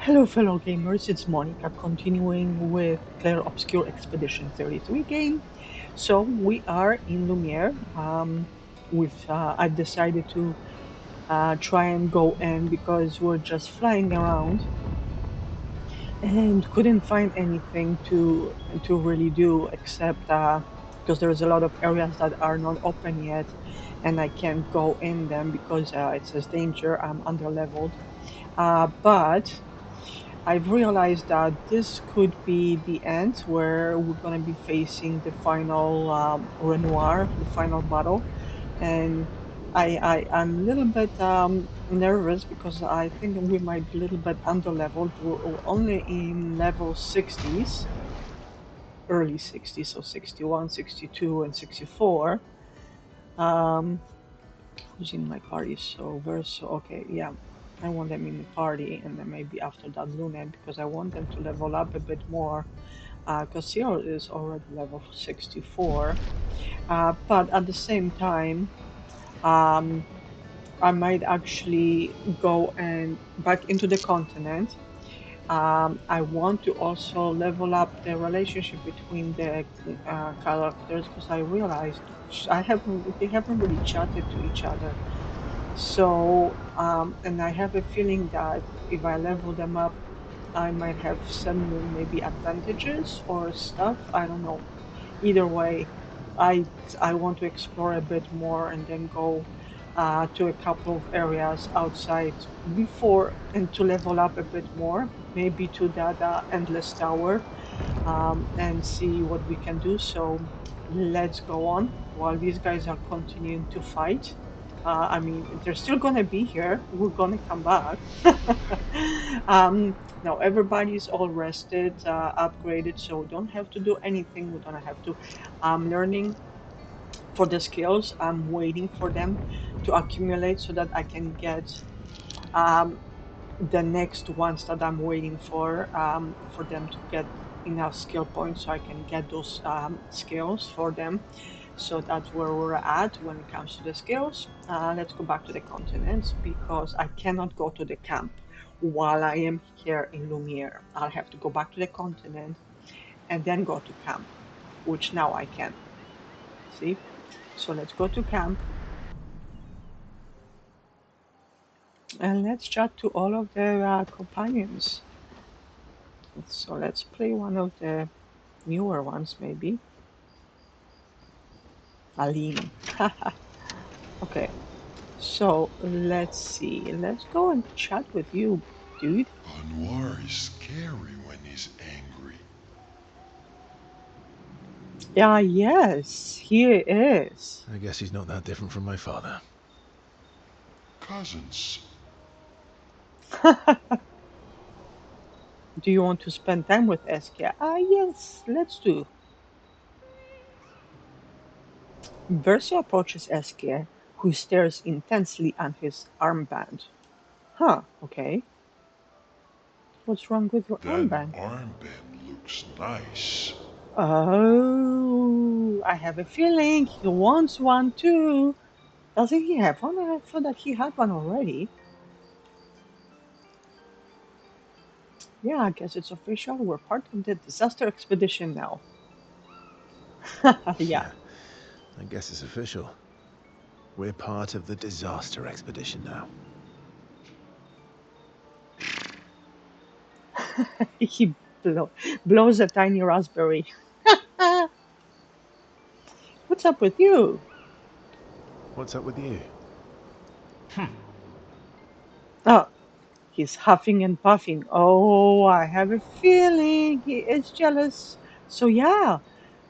Hello, fellow gamers. It's Monica, continuing with Claire Obscure Expedition 33 game. So we are in Lumiere. I've decided to try and go in because we're just flying around and couldn't find anything to really do except because there's a lot of areas that are not open yet, and I can't go in them because it says danger. I'm under leveled, but I've realized that this could be the end where we're going to be facing the final Renoir, the final battle. And I'm a little bit nervous because I think we might be a little bit under leveled. We're only in level 60s, early 60s, so 61, 62, and 64. Um, who's in my party? So Verso, okay, yeah. I want them in the party, and then maybe after that Luna, because I want them to level up a bit more. Because Cyril is already level 64. But at the same time, um, I might actually go and back into the continent. I want to also level up the relationship between the characters because I realized they haven't really chatted to each other. So, and I have a feeling that if I level them up, I might have some maybe advantages or stuff. I don't know. Either way, I I want to explore a bit more and then go to a couple of areas outside before and to level up a bit more, maybe to that endless tower and see what we can do. So let's go on while these guys are continuing to fight. I mean, they're still gonna be here. We're gonna come back. Now everybody's all rested, upgraded, so we don't have to do anything. We don't have to. I'm learning for the skills. I'm waiting for them to accumulate so that I can get um, the next ones that I'm waiting for them to get enough skill points so I can get those skills for them. So that's where we're at when it comes to the skills. Let's go back to the continents because I cannot go to the camp while I am here in Lumiere. I'll have to go back to the continent and then go to camp, which now I can. See? So let's go to camp and let's chat to all of the companions. So let's play one of the newer ones, maybe. Aline. Okay, so let's see. Let's go and chat with you, dude. Anwar is scary when he's angry. Yeah, yes, he is. I guess he's not that different from my father. Cousins. Do you want to spend time with Eskia? Yes, let's do. Verso approaches Eskia, who stares intensely at his armband. Huh, okay. What's wrong with your That armband? armband looks nice. Oh, I have a feeling he wants one too. Doesn't he have one? I thought that he had one already. Yeah, I guess it's official. We're part of the disaster expedition now. Yeah. Yeah, I guess it's official. We're part of the disaster expedition now. He blows a tiny raspberry. What's up with you? What's up with you? Oh, he's huffing and puffing. Oh, I have a feeling he is jealous. So yeah,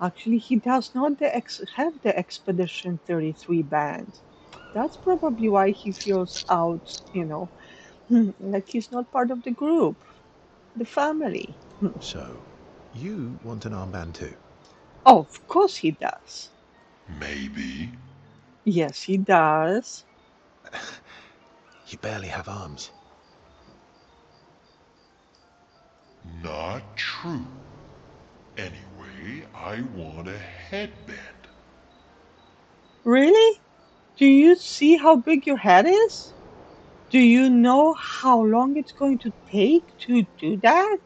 actually he does not have the Expedition 33 band. That's probably why he feels out, like he's not part of the group, the family. So, you want an armband too? Oh, of course he does. Maybe. Yes, he does. You barely have arms. Not true. Anyway, I want a headband. Really? Do you see how big your head is? Do you know how long it's going to take to do that?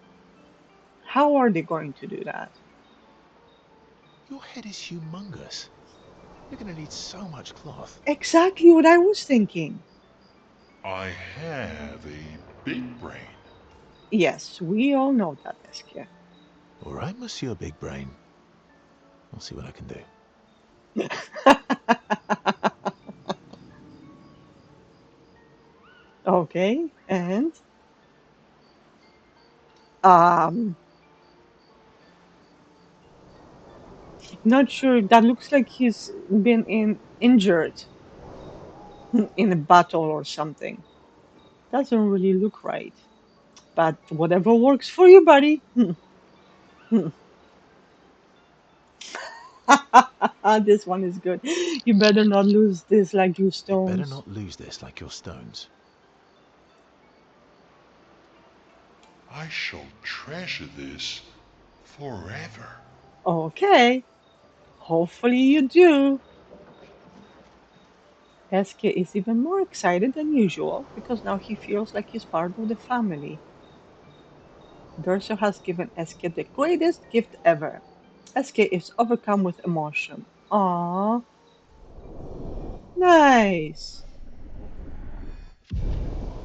How are they going to do that? Your head is humongous. You're gonna need so much cloth. Exactly what I was thinking. I have a big brain. Yes, we all know that, Eskia. All right, Monsieur Big Brain. I'll see what I can do. Okay, and um, not sure. That looks like he's been injured in a battle or something. Doesn't really look right. But whatever works for you, buddy. This one is good. You better not lose this like you You better stones. not lose this like your stones. I shall treasure this forever. Okay, hopefully you do. Eske is even more excited than usual because now he feels like he's part of the family. Verso has given Eske the greatest gift ever. Eske is overcome with emotion. Aww, nice.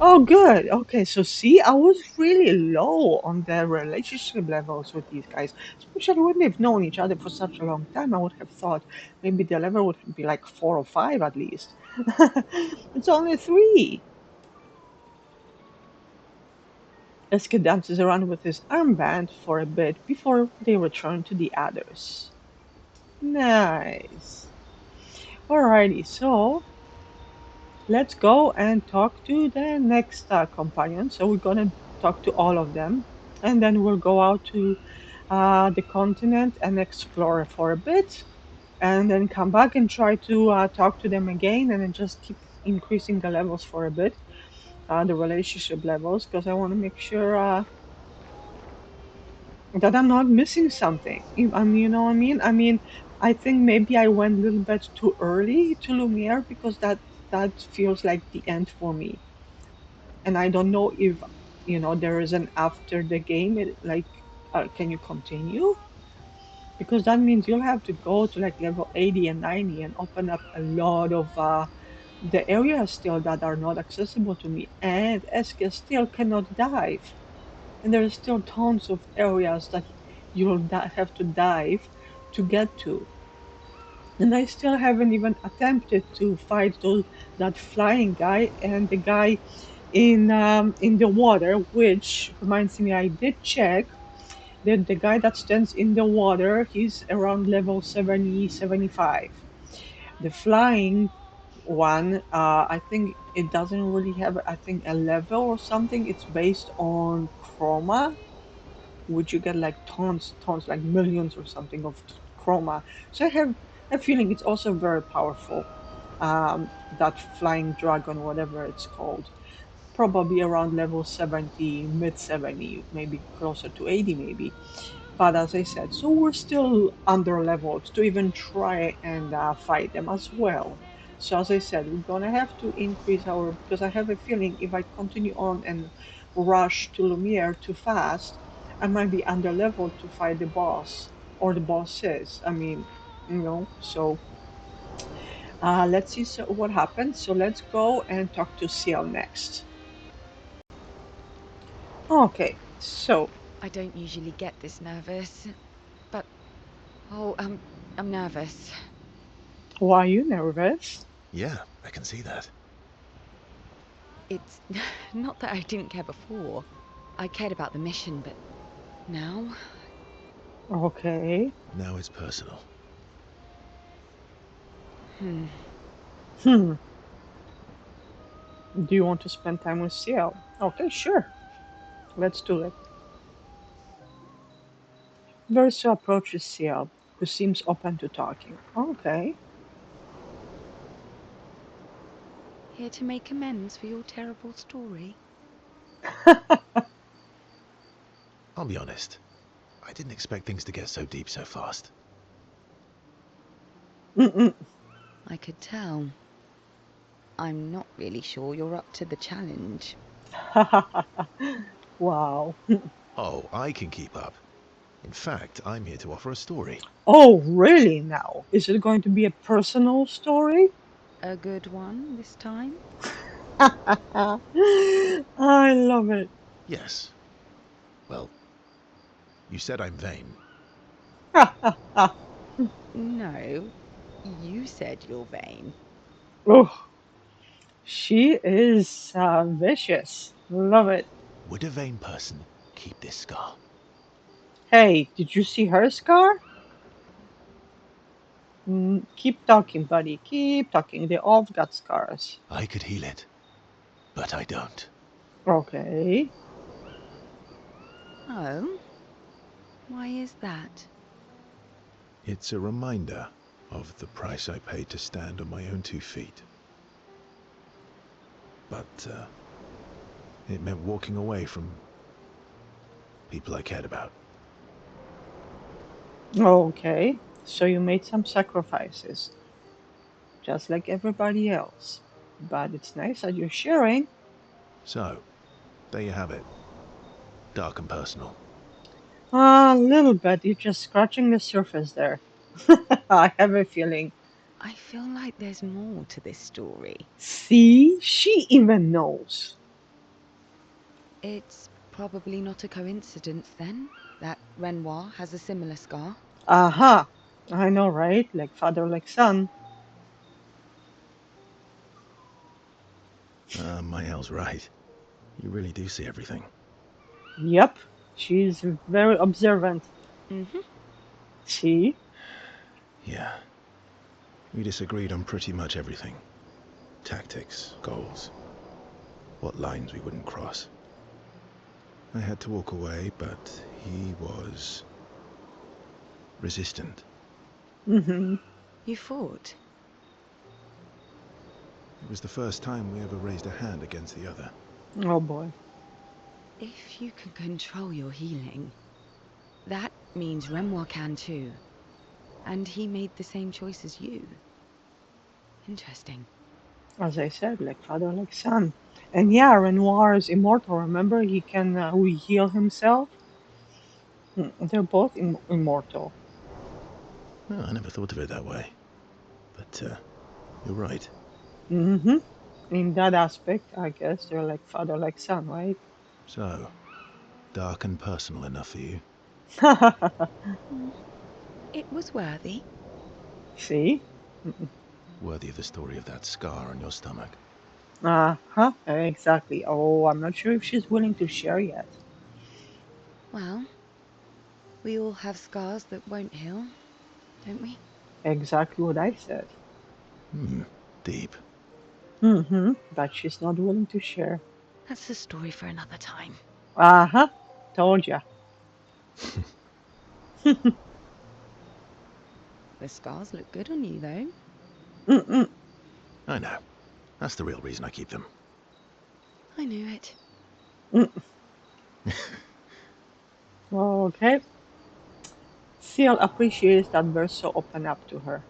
Oh, good. Okay, so see, I was really low on the relationship levels with these guys, especially when they've known each other for such a long time. I would have thought maybe the level would be like 4 or 5 at least. It's only 3. Eske dances around with his armband for a bit before they return to the others. Nice. Alrighty, so let's go and talk to the next companion. So we're gonna talk to all of them, and then we'll go out to the continent and explore for a bit, and then come back and try to talk to them again, and then just keep increasing the levels for a bit, the relationship levels, because I want to make sure that I'm not missing something. I mean, you know what I mean? I mean, I think maybe I went a little bit too early to Lumiere because that feels like the end for me. And I don't know if there is an after the game. Like, can you continue? Because that means you'll have to go to like level 80 and 90 and open up a lot of the areas still that are not accessible to me. And Eske still cannot dive. And there are still tons of areas that have to dive to get to. And I still haven't even attempted to fight that flying guy and the guy in the water, which reminds me I did check that the guy that stands in the water, he's around level 70, 75. The flying one, I think it doesn't really have, I think, a level or something. It's based on chroma, which you get like tons, like millions or something of chroma. So I have a feeling it's also very powerful. That flying dragon, whatever it's called, probably around level 70, mid 70, maybe closer to 80, maybe. But as I said, so we're still under leveled to even try and fight them as well. So as I said, we're gonna have to increase our, because I have a feeling if I continue on and rush to Lumiere too fast, I might be under leveled to fight the boss or the bosses. I mean, so let's see what happens. So let's go and talk to Ciel next. Okay, so I don't usually get this nervous, but oh, I'm nervous. why are you nervous? Yeah, I can see that. It's not that I didn't care before. I cared about the mission, but now Okay. Now it's personal. hmm, Hmm. Do you want to spend time with Ciel? Okay, sure. Let's do it. Verso approaches Ciel, who seems open to talking. Okay. here to make amends for your terrible story. I'll be honest. I didn't expect things to get so deep so fast. Mm-mm. I could tell. I'm not really sure you're up to the challenge. Wow. Oh, I can keep up. In fact, I'm here to offer a story. Oh, really now? Is it going to be a personal story? A good one this time? I love it. Yes. Well, you said I'm vain. No, you said you're vain. Oh, she is vicious. Love it. Would a vain person keep this scar? Hey, did you see her scar? Keep talking, buddy. Keep talking. They all got scars. I could heal it, but I don't. Okay. Oh? Why is that? It's a reminder of the price I paid to stand on my own 2 feet. But it meant walking away from people I cared about. Okay. So you made some sacrifices, just like everybody else. But it's nice that you're sharing. So, there you have it. Dark and personal. A little bit. You're just scratching the surface there. I have a feeling. I feel like there's more to this story. See, she even knows. It's probably not a coincidence then that Renoir has a similar scar. Aha. I know, right? Like father, like son. Mael's right. You really do see everything. Yep. She's very observant. Mm-hmm. See? Yeah. We disagreed on pretty much everything. Tactics, goals, what lines we wouldn't cross. I had to walk away, but he was resistant. Mm-hmm. You fought? It was the first time we ever raised a hand against the other. Oh boy. If you can control your healing, that means Renoir can too. And he made the same choice as you. Interesting. As I said, like father, like son. And yeah, Renoir is immortal. Remember, he can heal himself. They're both immortal. Oh, I never thought of it that way. But you're right. Mm-hmm. In that aspect, I guess they're like father, like son, right? So, dark and personal enough for you? Mm. It was worthy. See? Worthy of the story of that scar on your stomach. Uh-huh. Exactly. Oh, I'm not sure if she's willing to share yet. Well, we all have scars that won't heal, don't we? Exactly what I said. Deep. Mm-hmm. But she's not willing to share. That's a story for another time. Uh-huh. Told ya. The scars look good on you, though. Mm-mm. I know. That's the real reason I keep them. I knew it. Mm. Okay. Ciel appreciates that Verso opened up to her.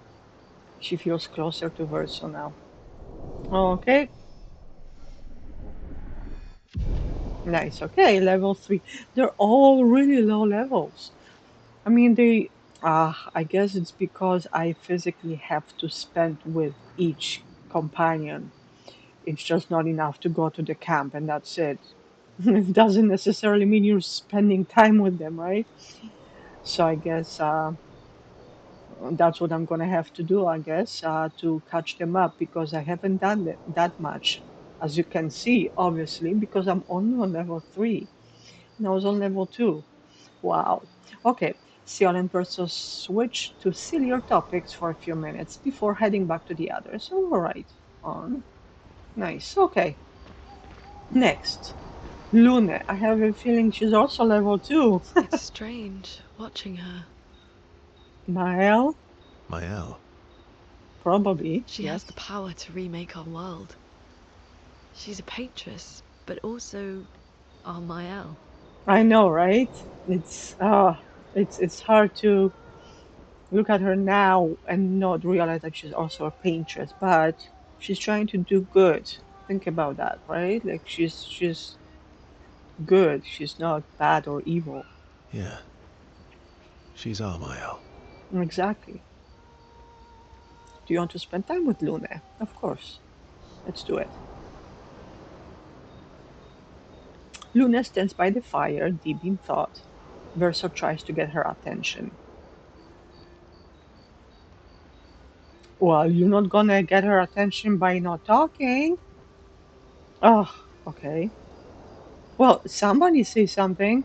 She feels closer to Verso now. Okay. Nice. Okay, level 3. They're all really low levels. I mean, I guess it's because I physically have to spend with each companion. It's just not enough to go to the camp and that's it. It doesn't necessarily mean you're spending time with them, right? So I guess that's what I'm gonna have to do, I guess, to catch them up because I haven't done that much, as you can see, obviously, because I'm only on level 3 and I was on level 2. Wow. Okay, Sion and Perso switch to sillier topics for a few minutes before heading back to the others. All right. On. Nice. Okay. Next, Lune. I have a feeling she's also level 2. It's strange watching her. Mael, Mael. probably. She has the Yes. power to remake our world. She's a Patris, but also our Mael. I know, right? It's hard to look at her now and not realize that she's also a paintress, but She's trying to do good. Think about that, right? Like she's good. She's not bad or evil. Yeah, she's Armael. Exactly. Do you want to spend time with Luna? Of course. Let's do it. Luna stands by the fire, deep in thought. Verso tries to get her attention. Well, you're not gonna get her attention by not talking. Oh, okay. Well, somebody say something.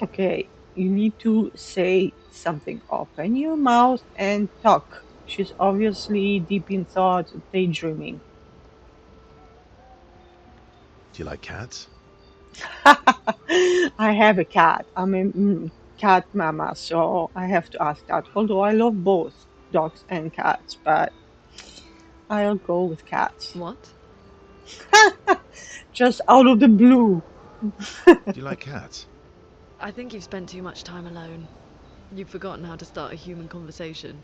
Okay, you need to say something. Open your mouth and talk. She's obviously deep in thought, daydreaming. Do you like cats? I have a cat. I'm a cat mama, so I have to ask that. Although I love both dogs and cats, but I'll go with cats. What? Just out of the blue. Do you like cats? I think you've spent too much time alone. You've forgotten how to start a human conversation.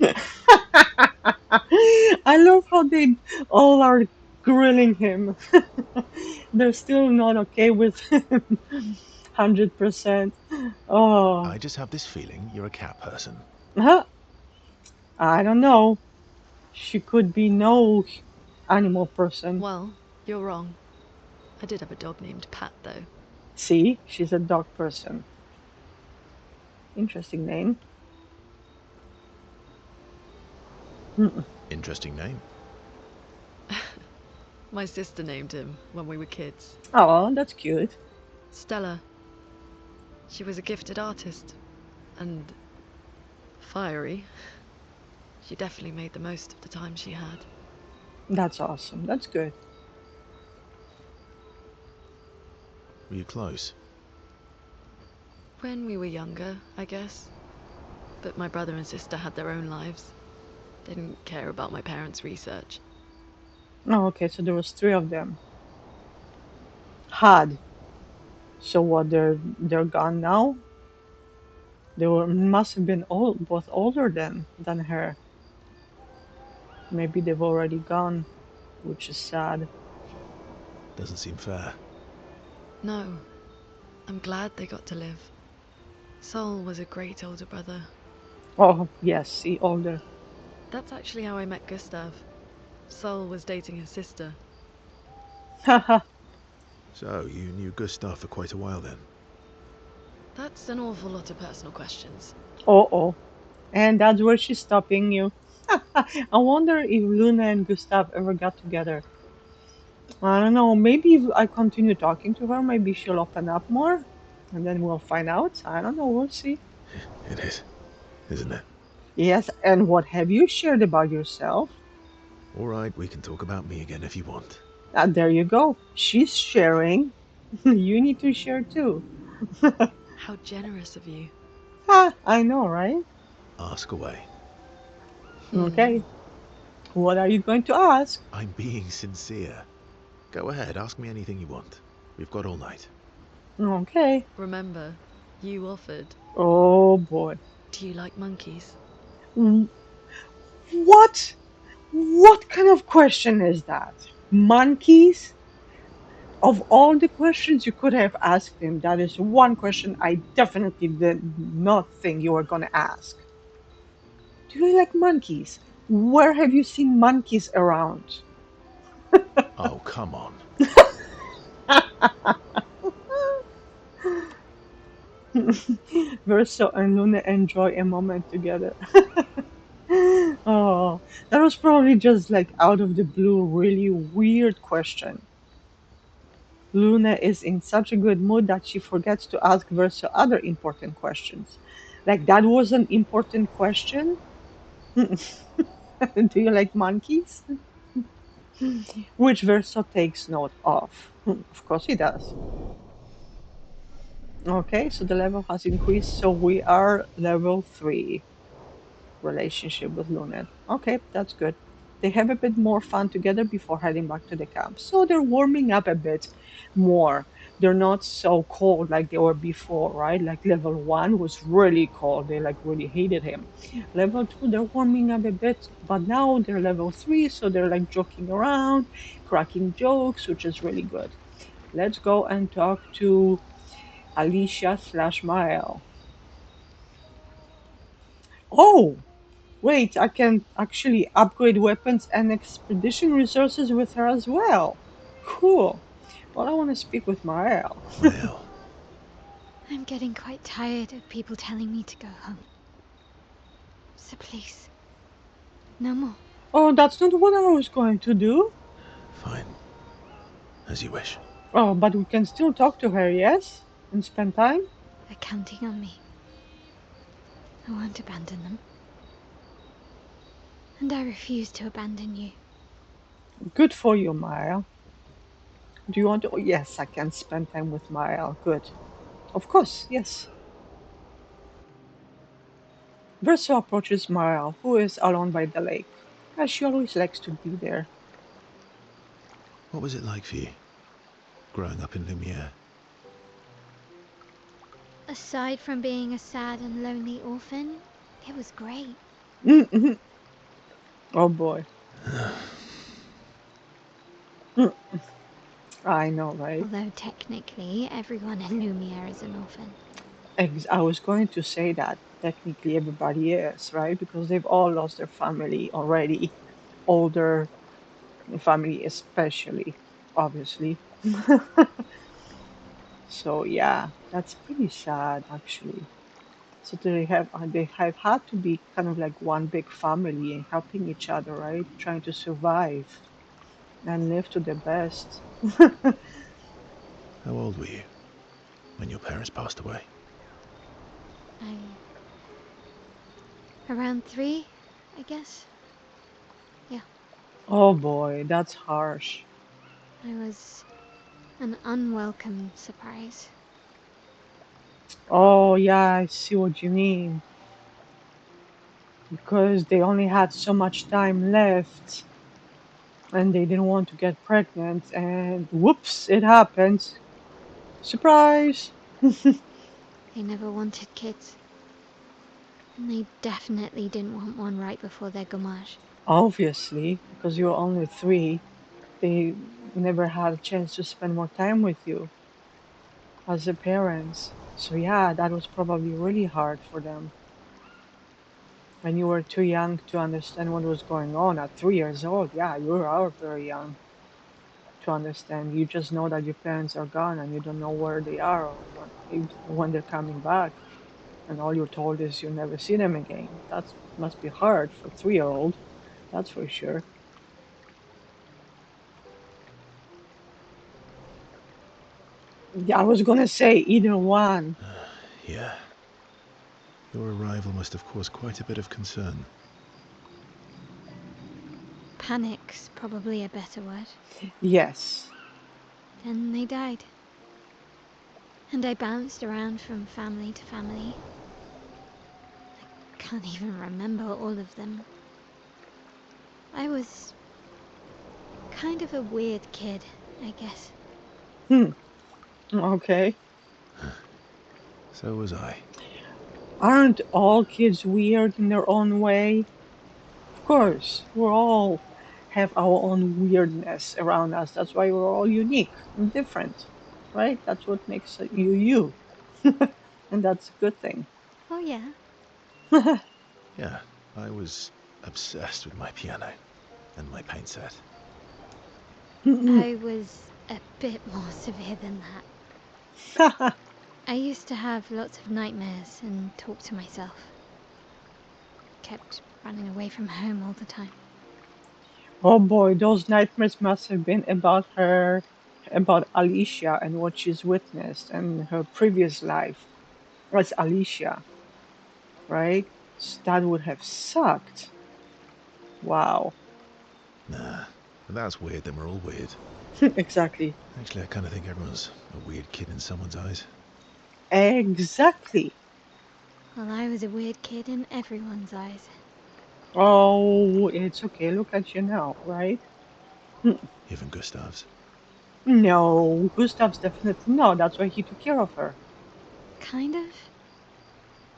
I love how they all are grilling him. They're still not okay with him. 100%. Oh, I just have this feeling you're a cat person. huh? I don't know. She could be no animal person. Well, you're wrong. I did have a dog named Pat, though. See, she's a dog person. Interesting name. Mm-mm. Interesting name. My sister named him when we were kids. Oh, that's cute. Stella. She was a gifted artist. And fiery. She definitely made the most of the time she had. That's awesome. That's good. Were you close? When we were younger, I guess. But my brother and sister had their own lives. They didn't care about my parents' research. Oh, okay, so there was three of them. Had. So what? They're gone now. They were must have been both older than her. Maybe they've already gone, which is sad. Doesn't seem fair. No, I'm glad they got to live. Sol was a great older brother. Oh yes, see, older. That's actually how I met Gustav. Sol was dating his sister. Haha. So, you knew Gustav for quite a while then? That's an awful lot of personal questions. Oh. And that's where she's stopping you. I wonder if Luna and Gustav ever got together. I don't know. Maybe if I continue talking to her, maybe she'll open up more, and then we'll find out. I don't know. We'll see. It is, isn't it? Yes, and what have you shared about yourself? Alright, we can talk about me again if you want. There you go. She's sharing. You need to share too. How generous of you. I know, right? Ask away. Okay. What are you going to ask? I'm being sincere. Go ahead, ask me anything you want. We've got all night. Okay. Remember, you offered. Oh boy. Do you like monkeys? Mm, What? What kind of question is that? Monkeys? Of all the questions you could have asked him, that is one question I definitely did not think you were going to ask. Do you like monkeys? Where have you seen monkeys around? Oh, come on. Verso and Luna enjoy a moment together. Oh, that was probably just like out of the blue, really weird question. Luna is in such a good mood that she forgets to ask Verso other important questions. Like, that was an important question. Do you like monkeys? Which Verso takes note of. Of course he does. Okay, so the level has increased, so we are level 3. Relationship with Luna. Okay, that's good. They have a bit more fun together before heading back to the camp. So they're warming up a bit more. they're not so cold like they were before, right? Like level 1 was really cold. They like really hated him. Level 2, they're warming up a bit, but now they're level 3, so they're like joking around, cracking jokes, which is really good. Let's go and talk to Alicia slash Mael. Oh, wait, I can actually upgrade weapons and expedition resources with her as well. Cool. Well, I want to speak with Mael. Mael. I'm getting quite tired of people telling me to go home. So please, no more. Oh, that's not what I was going to do. Fine. As you wish. Oh, but we can still talk to her, yes? And spend time? They're counting on me. I won't abandon them. And I refuse to abandon you. Good for you, Mael. Do you want to? Oh, yes, I can spend time with Mael. Good. Of course, yes. Verso approaches Mael, who is alone by the lake, as she always likes to be there. What was it like for you? Growing up in Lumiere? Aside from being a sad and lonely orphan, it was great. Mm-hmm. Oh boy. Mm, I know, right? Although technically, everyone in Lumiere is an orphan. I was going to say that technically everybody is, right? Because they've all lost their family already. Older family, especially, obviously. So yeah, that's pretty sad actually. So they have had to be kind of like one big family and helping each other, right? Trying to survive and live to their best. How old were you when your parents passed away? Around 3, I guess. Yeah. Oh boy, that's harsh. I was an unwelcome surprise. Oh yeah, I see what you mean. Because they only had so much time left and they didn't want to get pregnant and whoops, it happened. Surprise! They never wanted kids. And they definitely didn't want one right before their gommage. Obviously, because you're only 3, they never had a chance to spend more time with you as their parents. So yeah, that was probably really hard for them. And you were too young to understand what was going on at 3 years old. Yeah, you are very young to understand. You just know that your parents are gone and you don't know where they are or when they're coming back. And all you're told is you'll never see them again. That must be hard for a 3-year-old, that's for sure. Yeah, I was gonna say either one. Yeah. Your arrival must have caused quite a bit of concern. Panic's probably a better word. Yes. Then they died. And I bounced around from family to family. I can't even remember all of them. I was kind of a weird kid, I guess. Hmm. Okay. So was I. Aren't all kids weird in their own way? Of course, we all have our own weirdness around us. That's why we're all unique and different, right? That's what makes you you. And that's a good thing. Oh yeah, Yeah, I was obsessed with my piano and my paint set. I was a bit more severe than that. I used to have lots of nightmares and talk to myself. Kept running away from home all the time. Oh boy, those nightmares must have been about her, about Alicia and what she's witnessed and her previous life as Alicia, right? That would have sucked. Wow. Nah, if that's weird, then we're all weird. Exactly. Actually, I kind of think everyone's a weird kid in someone's eyes. Exactly. Well, I was a weird kid in everyone's eyes. Oh, it's okay. Look at you now, right? Even Gustav's. No, Gustav's definitely no. That's why he took care of her. Kind of.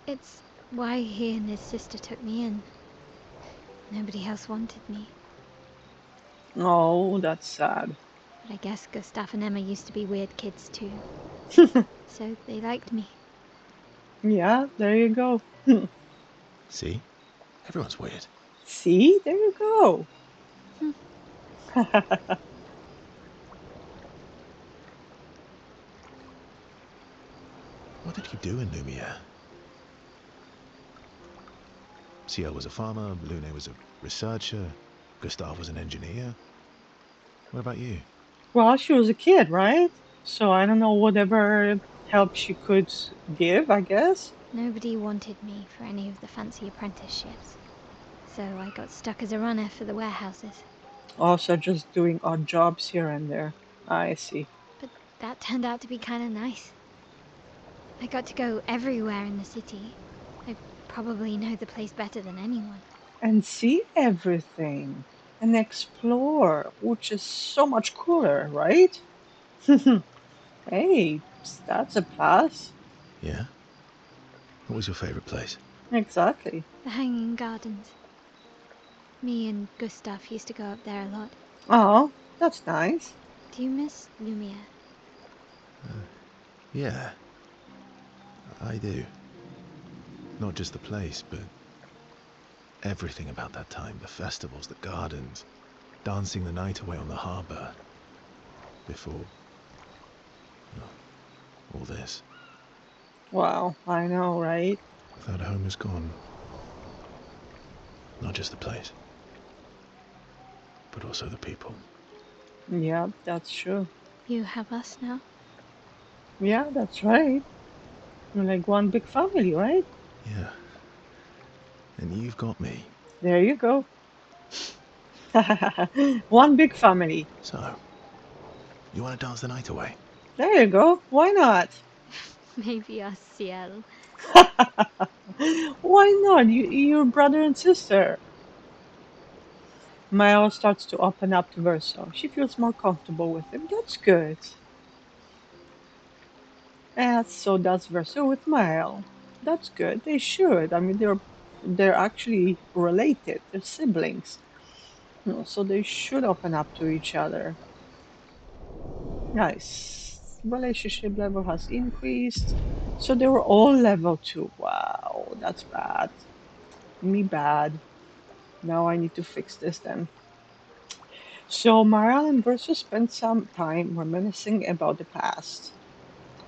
It's why he and his sister took me in. Nobody else wanted me. Oh, that's sad. But I guess Gustav and Emma used to be weird kids too. So they liked me. Yeah, there you go. See? Everyone's weird. See, there you go. What did you do in Lumiere? Ciel was a farmer, Lune was a researcher, Gustav was an engineer. What about you? Well, she was a kid, right? So I don't know, whatever help she could give, I guess. Nobody wanted me for any of the fancy apprenticeships. So I got stuck as a runner for the warehouses. Also, just doing odd jobs here and there. I see. But that turned out to be kind of nice. I got to go everywhere in the city. I probably know the place better than anyone. And see everything. And explore, which is so much cooler, right? Hey, that's a plus. Yeah? What was your favorite place? Exactly. The Hanging Gardens. Me and Gustav used to go up there a lot. Oh, that's nice. Do you miss Lumiere? Yeah, I do. Not just the place, but everything about that time. The festivals, the gardens, dancing the night away on the harbor. Before... well, all this. Wow, I know, right? That home is gone. Not just the place, but also the people. Yeah, that's true. You have us now? Yeah, that's right. We're like one big family, right? Yeah. And you've got me. There you go. One big family. So, you want to dance the night away? There you go. Why not? Maybe us, Ciel. Why not? You're brother and sister. Mael starts to open up to Verso. She feels more comfortable with him. That's good. And so does Verso with Mael. That's good. They should. I mean, they're actually related. They're siblings. So they should open up to each other. Nice. Relationship level has increased. So they were all level 2. Wow, that's bad. Me bad. Now I need to fix this then. So Maral and Versus spend some time reminiscing about the past,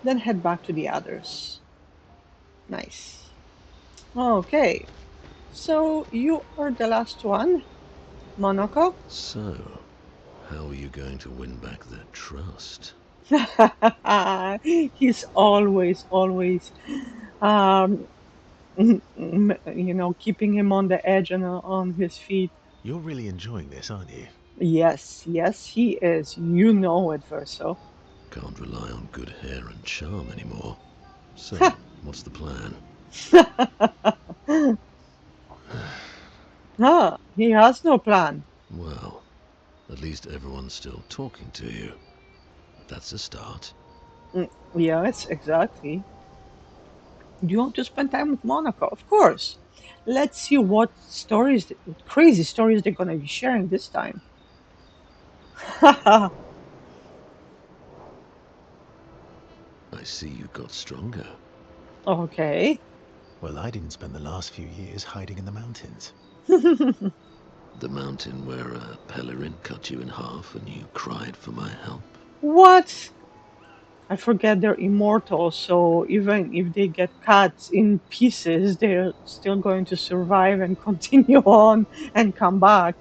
then head back to the others. Nice. Okay, so you are the last one, Monoko. So, how are you going to win back their trust? He's always, um, keeping him on the edge and on his feet. You're really enjoying this, aren't you? Yes, yes, he is. You know it, Verso. Can't rely on good hair and charm anymore. So, what's the plan? Ah, he has no plan. Well, at least everyone's still talking to you. That's a start. Yes, exactly. Do you want to spend time with Monaco? Of course. Let's see what stories, crazy stories they're going to be sharing this time. I see you got stronger. Okay. Well, I didn't spend the last few years hiding in the mountains. The mountain where a Pelerin cut you in half and you cried for my help. What? I forget they're immortal, so even if they get cut in pieces, they're still going to survive and continue on and come back.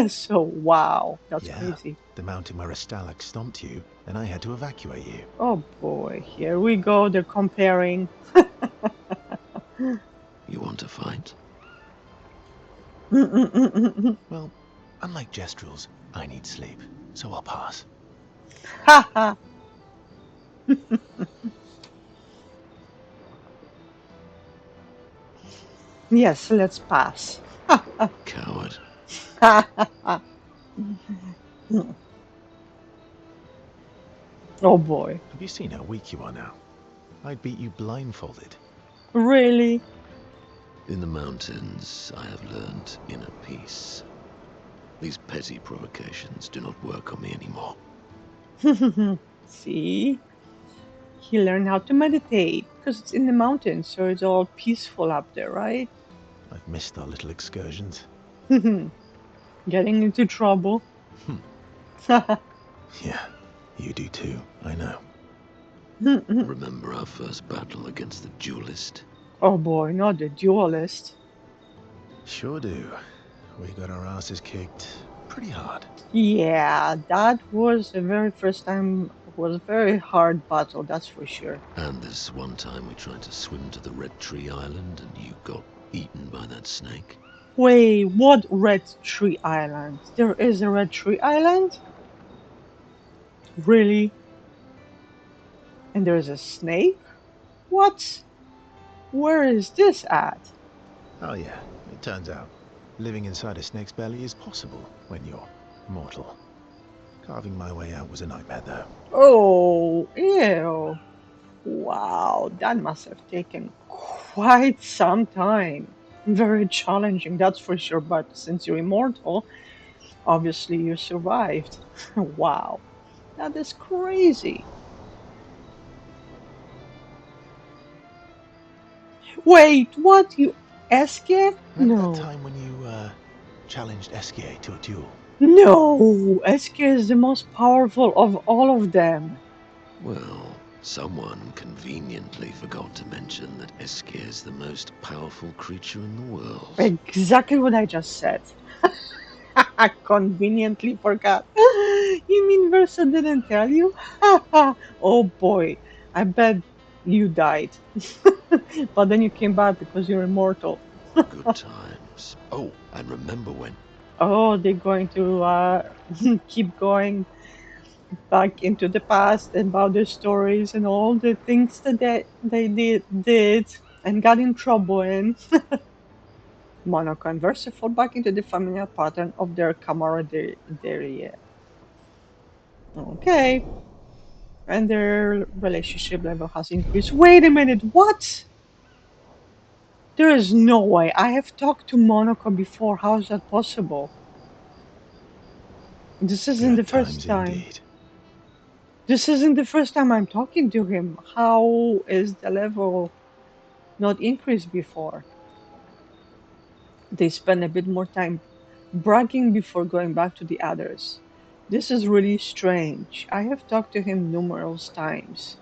So, wow, that's Yeah, crazy. the mountain where a Stalag stomped you, and I had to evacuate you. Oh boy, here we go. They're comparing. You want to fight? Well, unlike Jestrels, I need sleep, so I'll pass. Haha. Yes, let's pass. Coward. Oh boy. Have you seen how weak you are now? I'd beat you blindfolded. Really? In the mountains, I have learned inner peace. These petty provocations do not work on me anymore. See? He learned how to meditate because it's in the mountains, so it's all peaceful up there, right? I've missed our little excursions. Getting into trouble. Yeah, you do too, I know. Remember our first battle against the duelist? Oh boy, not the duelist. Sure do. We got our asses kicked pretty hard. Yeah, that was the very first time. Was a very hard battle, that's for sure. And this one time we tried to swim to the Red Tree Island and you got eaten by that snake? Wait, what Red Tree Island? There is a Red Tree Island? Really? And there's a snake? What? Where is this at? Oh yeah, it turns out living inside a snake's belly is possible when you're mortal. Carving my way out was a nightmare though. Oh, ew. Wow, that must have taken quite some time. Very challenging, that's for sure, but since you're immortal, obviously you survived. Wow, that is crazy. Wait, what? You Eskia? Remember No. that time when you challenged Eskia to a duel? No, Eskia is the most powerful of all of them. Well, someone conveniently forgot to mention that Eskia is the most powerful creature in the world. Exactly what I just said. I conveniently forgot. You mean Versa didn't tell you? Oh boy, I bet you died. But then you came back because you're immortal. Good times. Oh, and remember when? Oh, they're going to keep going back into the past and about their stories and all the things that they did and got in trouble in. Monaco and Versa fall back into the familiar pattern of their camaraderie. Okay. And their relationship level has increased. Wait a minute, what? There is no way. I have talked to Monaco before. How is that possible? This isn't the Good first times time. indeed. This isn't the first time I'm talking to him. How is the level not increased before? They spend a bit more time bragging before going back to the others. This is really strange. I have talked to him numerous times.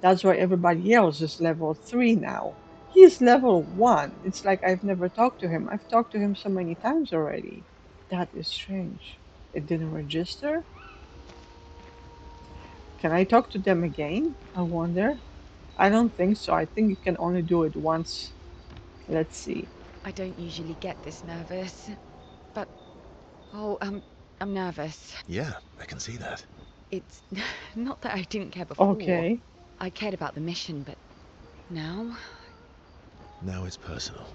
That's why everybody else is level 3 now. He's level 1. It's like I've never talked to him. I've talked to him so many times already. That is strange. It didn't register? Can I talk to them again? I wonder. I don't think so. I think you can only do it once. Let's see. I don't usually get this nervous, but I'm nervous. Yeah, I can see that. It's not that I didn't care before. Okay. I cared about the mission, but now, Now it's personal.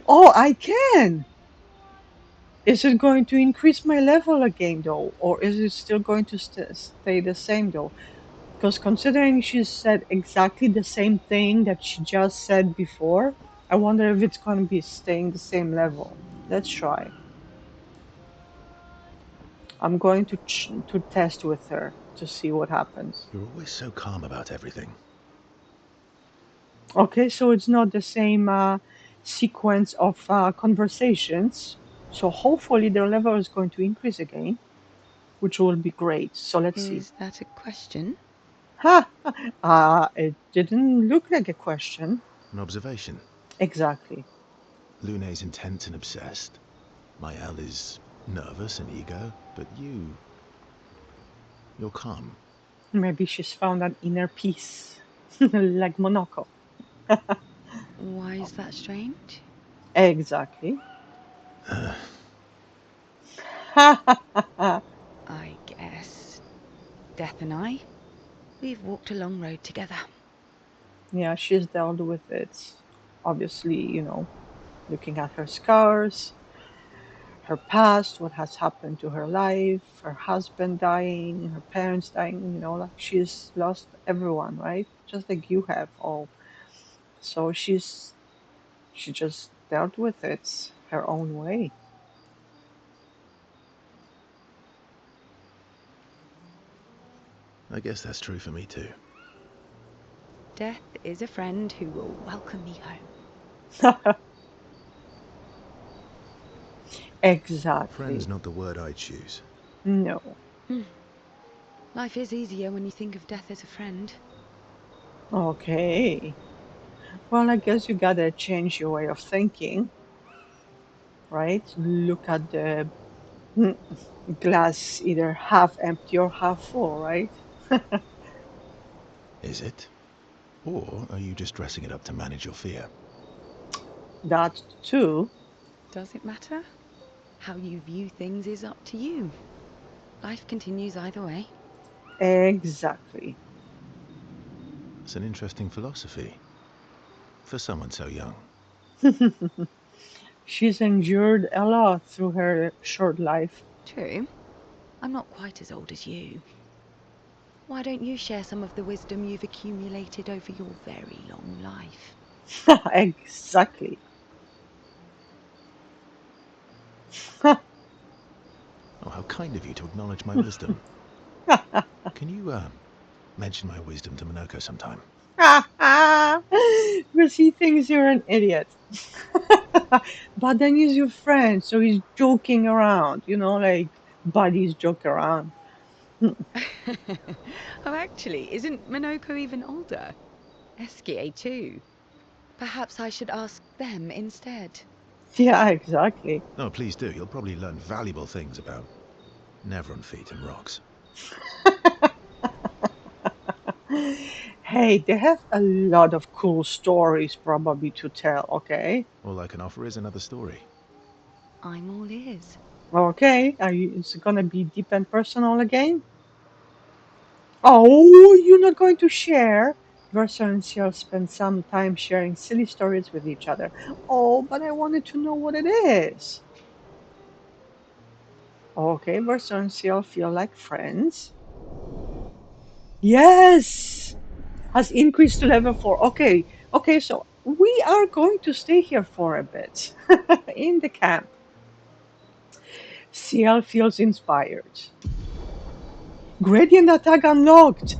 Oh, I can! Is it going to increase my level again though? Or is it still going to stay the same though? Because considering she said exactly the same thing that she just said before, I wonder if it's going to be staying the same level. Let's try. I'm going to test with her to see what happens. You're always so calm about everything. Okay, so it's not the same sequence of conversations. So hopefully their level is going to increase again, which will be great. So let's see. is that a question? Ha! It didn't look like a question. An observation. Exactly. Lune's intense and obsessed. Mael is nervous and eager, but you're calm. Maybe she's found an inner peace, like Monaco. Why is that strange? Exactly. I guess Death and I, we've walked a long road together. Yeah, she's dealt with it. Obviously, looking at her scars, her past, what has happened to her life, her husband dying, her parents dying, like she's lost everyone, right? Just like you have all. So she just dealt with it her own way. I guess that's true for me too. Death is a friend who will welcome me home. Exactly. Friend's not the word I choose. No. Life is easier when you think of death as a friend. Okay. Well, I guess you gotta change your way of thinking, right? Look at the glass either half empty or half full, right? Is it? Or are you just dressing it up to manage your fear? That too. Does it matter? How you view things is up to you. Life continues either way. Exactly. It's an interesting philosophy. For someone so young. She's endured a lot through her short life. True. I'm not quite as old as you. Why don't you share some of the wisdom you've accumulated over your very long life? Exactly. Oh, how kind of you to acknowledge my wisdom. Can you, mention my wisdom to Minoko sometime? Because he thinks you're an idiot. But then he's your friend, so he's joking around, like buddies joke around. Oh, actually, isn't Minoko even older? Eskie too. Perhaps I should ask them instead. Yeah, exactly. No, please do. You'll probably learn valuable things about Nevron feet and rocks. Hey, they have a lot of cool stories probably to tell, okay? All I can offer is another story. I'm all ears. Okay, is it gonna be deep and personal again? Oh, you're not going to share? Versa and Ciel spend some time sharing silly stories with each other. Oh, but I wanted to know what it is. Okay, Versa and Ciel feel like friends. Yes! Has increased to level 4. Okay, so we are going to stay here for a bit in the camp. Ciel feels inspired. Gradient attack unlocked.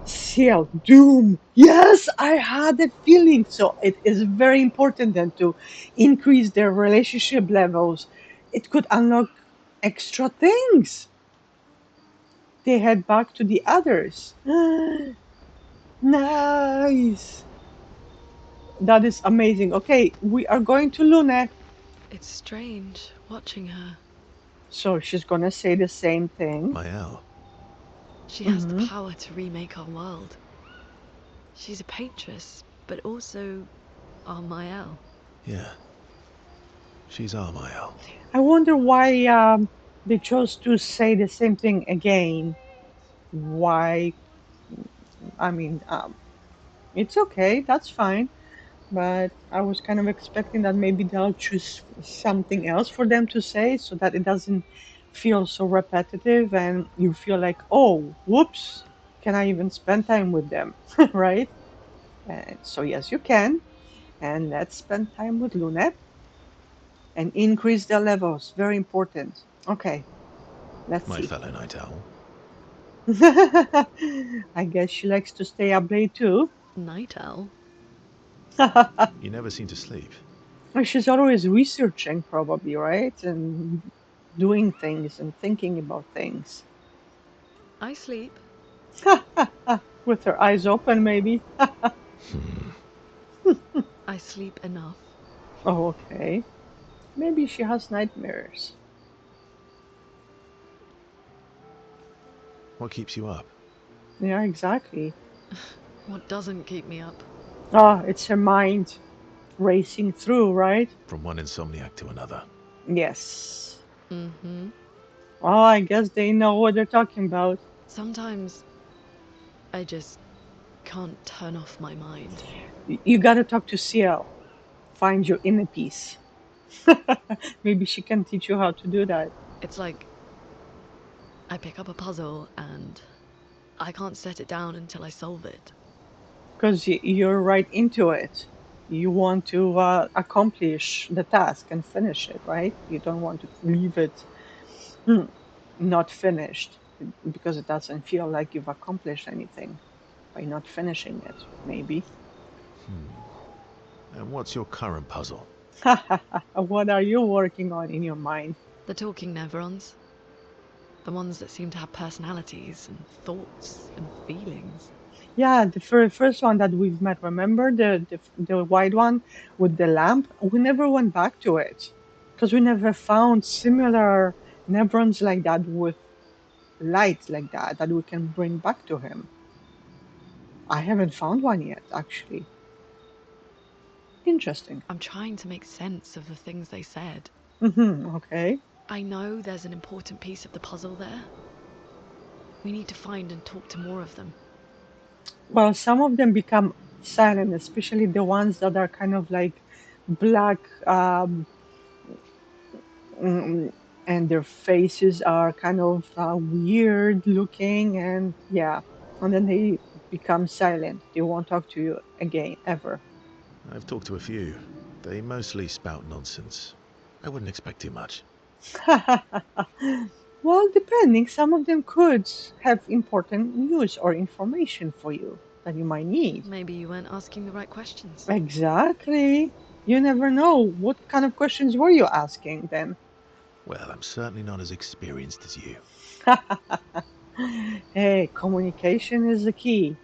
Ciel, Doom. Yes, I had a feeling. So it is very important then to increase their relationship levels. It could unlock extra things. They head back to the others. Nice. That is amazing. Okay, we are going to Luna. It's strange watching her. So she's gonna say the same thing. Mael. She has the Mhm. power to remake our world. She's a Patress, but also our Mael. Yeah. She's our Mael. I wonder why they chose to say the same thing again. Why? I mean, it's okay. That's fine. But I was kind of expecting that maybe they'll choose something else for them to say so that it doesn't feel so repetitive and you feel like, oh, whoops, can I even spend time with them? Right? And so, yes, you can. And let's spend time with Lunette and increase their levels. Very important. Okay, let's My see. fellow Night Owl. I guess she likes to stay up late too. Night Owl? You never seem to sleep. She's always researching, probably, right? And doing things and thinking about things. I sleep. With her eyes open, maybe. I sleep enough. Oh, okay. Maybe she has nightmares. What keeps you up? Yeah, exactly. What doesn't keep me up? Ah, it's her mind racing through, right? From one insomniac to another. Yes. Mm-hmm. Well, I guess they know what they're talking about. Sometimes I just can't turn off my mind. You gotta talk to Ciel. Find your inner peace. Maybe she can teach you how to do that. It's like I pick up a puzzle and I can't set it down until I solve it. Because you're right into it. You want to accomplish the task and finish it, right? You don't want to leave it not finished because it doesn't feel like you've accomplished anything by not finishing it, maybe. And what's your current puzzle? What are you working on in your mind? The talking Nevrons. The ones that seem to have personalities and thoughts and feelings. Yeah, the first one that we've met, remember the white one with the lamp? We never went back to it because we never found similar Nevrons like that with lights like that we can bring back to him. I haven't found one yet, actually. Interesting. I'm trying to make sense of the things they said. Okay. I know there's an important piece of the puzzle there. We need to find and talk to more of them. Well, some of them become silent, especially the ones that are kind of like black, and their faces are kind of weird looking, and yeah, and then they become silent. They won't talk to you again, ever. I've talked to a few. They mostly spout nonsense. I wouldn't expect too much. Well, depending, some of them could have important news or information for you that you might need. Maybe you weren't asking the right questions. Exactly. You never know. What kind of questions were you asking then? Well, I'm certainly not as experienced as you. Hey, communication is the key.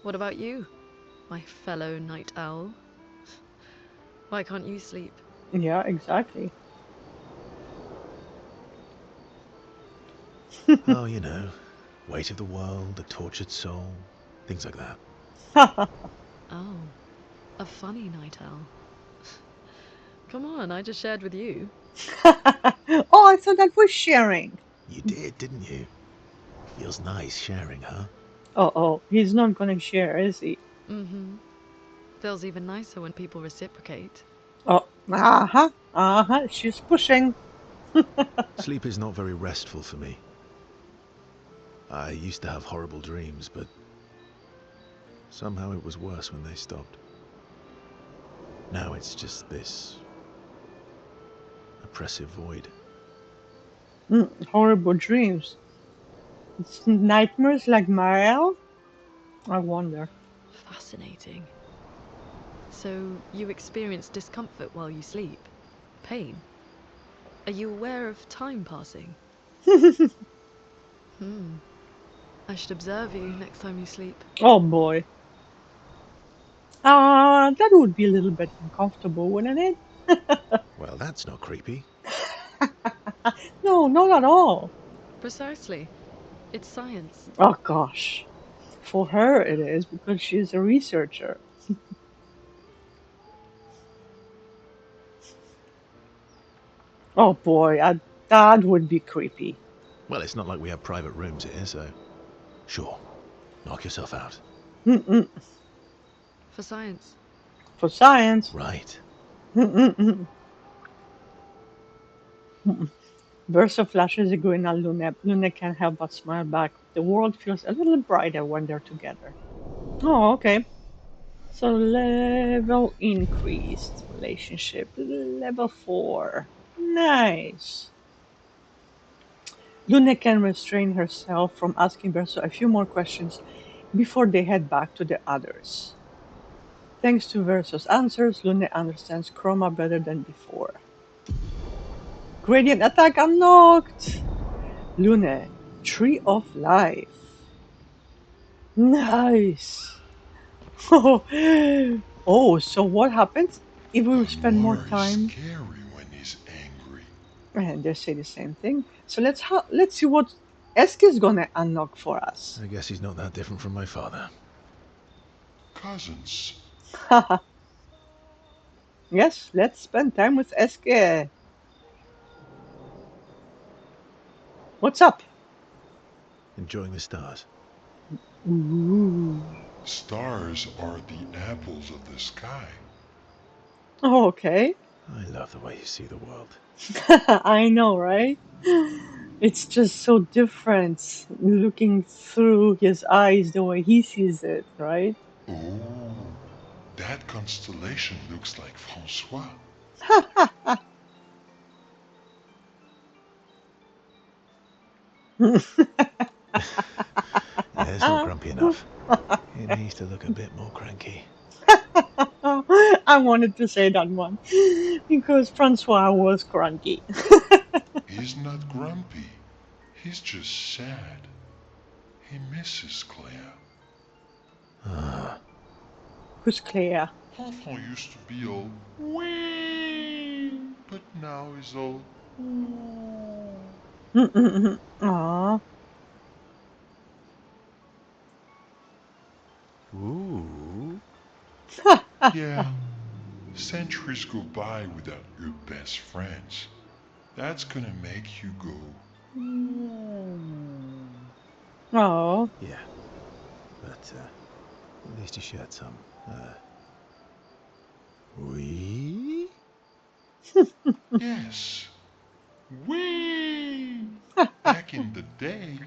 What about you, my fellow night owl? Why can't you sleep? Yeah, exactly. Oh, you know, weight of the world, the tortured soul, things like that. Oh, a funny night owl. Come on, I just shared with you. Oh, I thought that was sharing. You did, didn't you? Feels nice sharing, huh? Oh, he's not gonna share, is he? Mm-hmm. Feels even nicer when people reciprocate. Oh, she's pushing. Sleep is not very restful for me. I used to have horrible dreams, but somehow it was worse when they stopped. Now it's just this oppressive void. Horrible dreams. It's nightmares like Marielle? I wonder. Fascinating. So, you experience discomfort while you sleep? Pain? Are you aware of time passing? I should observe you next time you sleep. Oh boy. That would be a little bit uncomfortable, wouldn't it? Well, that's not creepy. No, not at all. Precisely. It's science. Oh gosh. For her it is because she's a researcher. Oh boy, that would be creepy. Well, it's not like we have private rooms here, so sure, knock yourself out. Mm-mm. For science. For science. Right. Mm-mm-mm. Mm-mm. Bursts of flashes are going on Luna. Luna can't help but smile back. The world feels a little brighter when they're together. Oh, okay. So level increased. Relationship level 4. Nice. Luna can restrain herself from asking Verso a few more questions before they head back to the others. Thanks to Verso's answers, Luna understands Chroma better than before. Gradient attack unlocked! Luna, Tree of Life. Nice! Oh, so what happens if we spend more Anwar is time? scary when he's angry. And they say the same thing. So let's see what Esk is gonna unlock for us. I guess he's not that different from my father. Cousins. Yes, let's spend time with Eske. What's up? Enjoying the stars. Ooh. Stars are the apples of the sky. Okay. I love the way you see the world. I know, right? It's just so different looking through his eyes the way he sees it, right? Oh, that constellation looks like Francois. Yeah, it's not grumpy enough. It needs to look a bit more cranky. I wanted to say that one because Francois was cranky. He's not grumpy. He's just sad. He misses Claire. Ah, Who's Claire? Enfant used to be all wee, but now he's all ooh. Aw. ooh. Yeah, centuries go by without your best friends. That's gonna make you go ooh. Oh. Yeah, but at least you shared some. We? Yes, wee. Back in the day,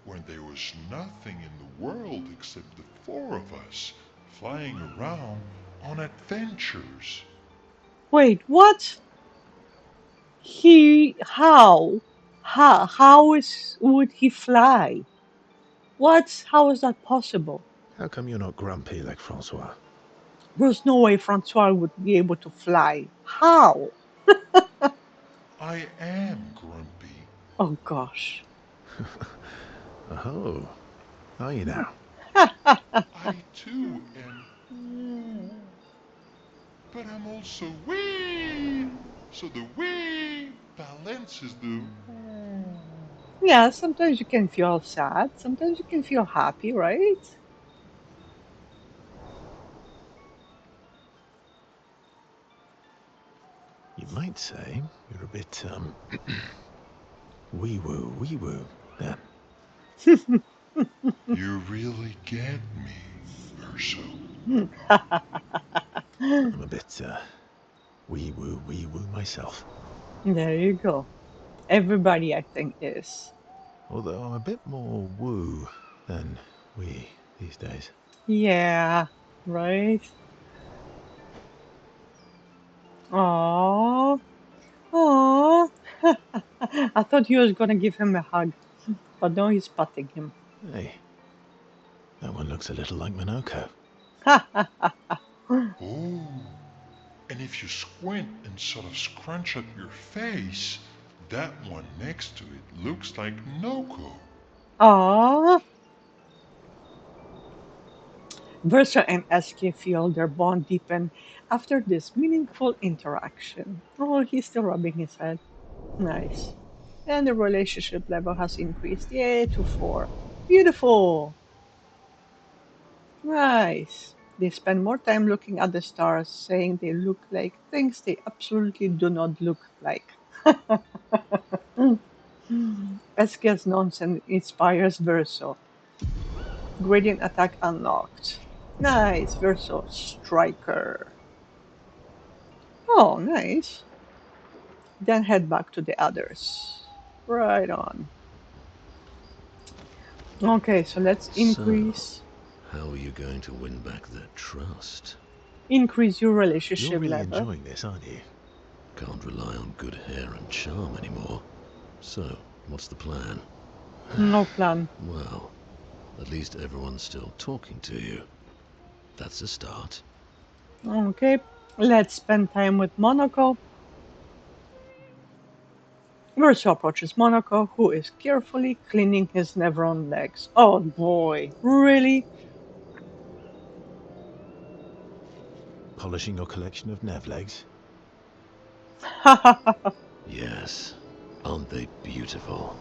when there was nothing in the world except the four of us flying around on adventures. Wait, what? Would he fly? What? How is that possible? How come you're not grumpy like Francois? There's no way Francois would be able to fly. How? I am grumpy. Oh gosh. Oh, are you now? I too am ooh, but I'm also wee. So the wee balances the ooh. Yeah, sometimes you can feel sad, sometimes you can feel happy, right? You might say you're a bit, wee-woo, then. You really get me, Verso. I'm a bit, wee-woo myself. There you go. Everybody, I think, is. Although I'm a bit more woo than wee these days. Yeah, right? Aww. Aww. I thought he was gonna give him a hug, but no, he's patting him. Hey, that one looks a little like Minoko. Oh, and if you squint and sort of scrunch up your face, that one next to it looks like Noko. Aww. Versa and SK feel their bond deepen after this meaningful interaction. Oh, he's still rubbing his head. Nice. And the relationship level has increased. Yay, to 4. Beautiful. Nice. They spend more time looking at the stars, saying they look like things they absolutely do not look like. SK's nonsense inspires Verso. Gradient attack unlocked. Nice, Verso Striker. Oh, nice. Then head back to the others. Right on. Okay, so let's So, increase how are you going to win back their trust? your You're relationship really level. enjoying this, aren't you? Can't rely on good hair and charm anymore. So, what's the plan? No plan. Well, at least everyone's still talking to you. That's a start. Okay, let's spend time with Monaco. Verso approaches Monaco, who is carefully cleaning his Nevron legs. Oh boy, really? Polishing your collection of Nev legs? Yes. Aren't they beautiful?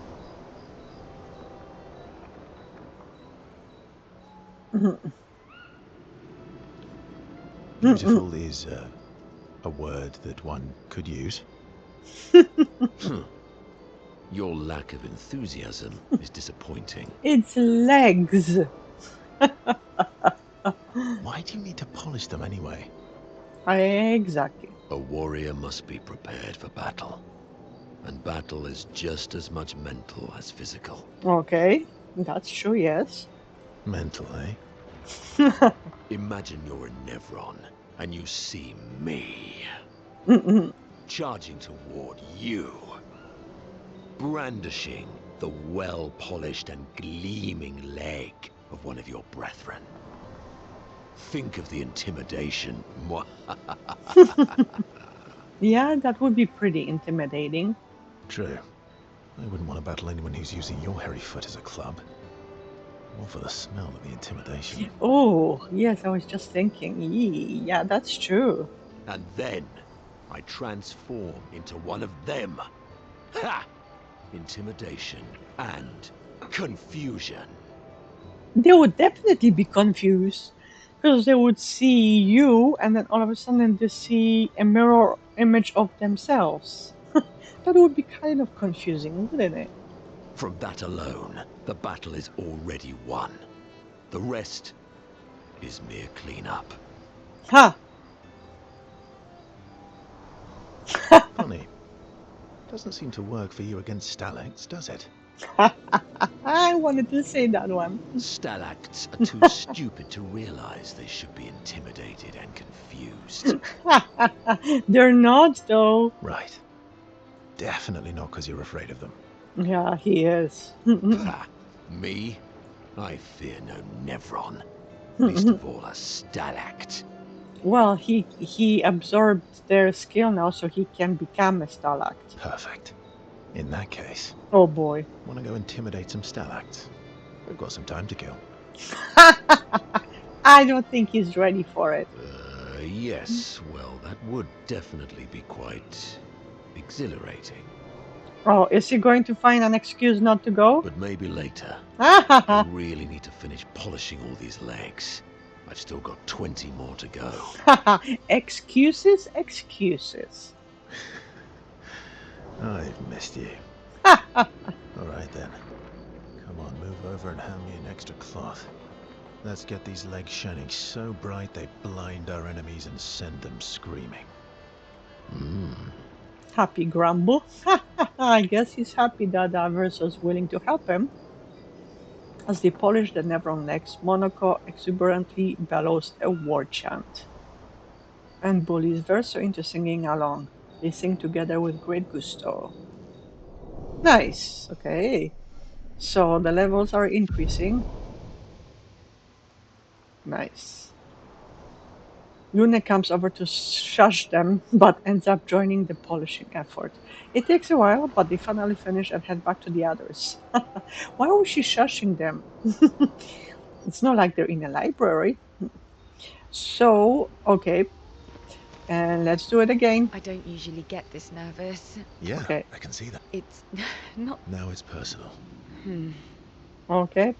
Beautiful is a word that one could use. Your lack of enthusiasm is disappointing. It's legs. Why do you need to polish them anyway? Exactly. A warrior must be prepared for battle. And battle is just as much mental as physical. Okay, that's true, yes. Mental, eh? Imagine you're a Nevron, and you see me Mm-mm. charging toward you, brandishing the well-polished and gleaming leg of one of your brethren. Think of the intimidation. Yeah, that would be pretty intimidating. True. I wouldn't want to battle anyone who's using your hairy foot as a club. More for the smell of the intimidation. Oh, yes, I was just thinking. Yeah, that's true. And then I transform into one of them. Ha! Intimidation and confusion. They would definitely be confused because they would see you and then all of a sudden they see a mirror image of themselves. That would be kind of confusing, wouldn't it? From that alone, the battle is already won. The rest is mere cleanup. Ha! Funny. Doesn't seem to work for you against stalacts, does it? I wanted to say that one. Stalacts are too stupid to realize they should be intimidated and confused. They're not, though. Right. Definitely not because you're afraid of them. Yeah, he is. Ha! Me? I fear no Nevron. Least of all a Stalact. Well, he absorbed their skill now, so he can become a Stalact. Perfect. In that case, Oh boy. want to go intimidate some stalacts? We've got some time to kill. I don't think he's ready for it. Yes, well, that would definitely be quite exhilarating. Oh, is he going to find an excuse not to go? But maybe later. I really need to finish polishing all these legs. I've still got 20 more to go. Excuses, excuses. I've missed you. All right then. Come on, move over and hand me an extra cloth. Let's get these legs shining so bright they blind our enemies and send them screaming. Happy Grumble. I guess he's happy that Verso's willing to help him. As they polish the Nevron legs, Monaco exuberantly bellows a war chant and bullies Verso into singing along. They sing together with great gusto. Nice, okay. So the levels are increasing. Nice. Luna comes over to shush them, but ends up joining the polishing effort. It takes a while, but they finally finish and head back to the others. Why was she shushing them? It's not like they're in a library. So, okay. And let's do it again. I don't usually get this nervous. Yeah, Okay. I can see that. It's not... Now it's personal. Okay.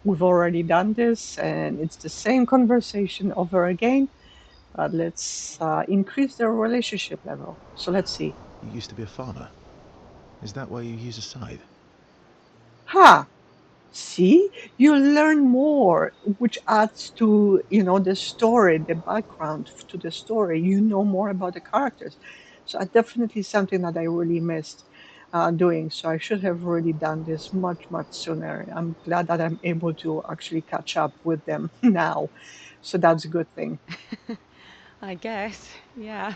We've already done this, and it's the same conversation over again. But let's increase the relationship level. So let's see. You used to be a farmer. Is that why you use a scythe? Ha! See, you learn more, which adds to the story, the background to the story. You know more about the characters. So definitely something that I really missed doing. So I should have really done this much sooner. I'm glad that I'm able to actually catch up with them now. So that's a good thing. I guess, yeah.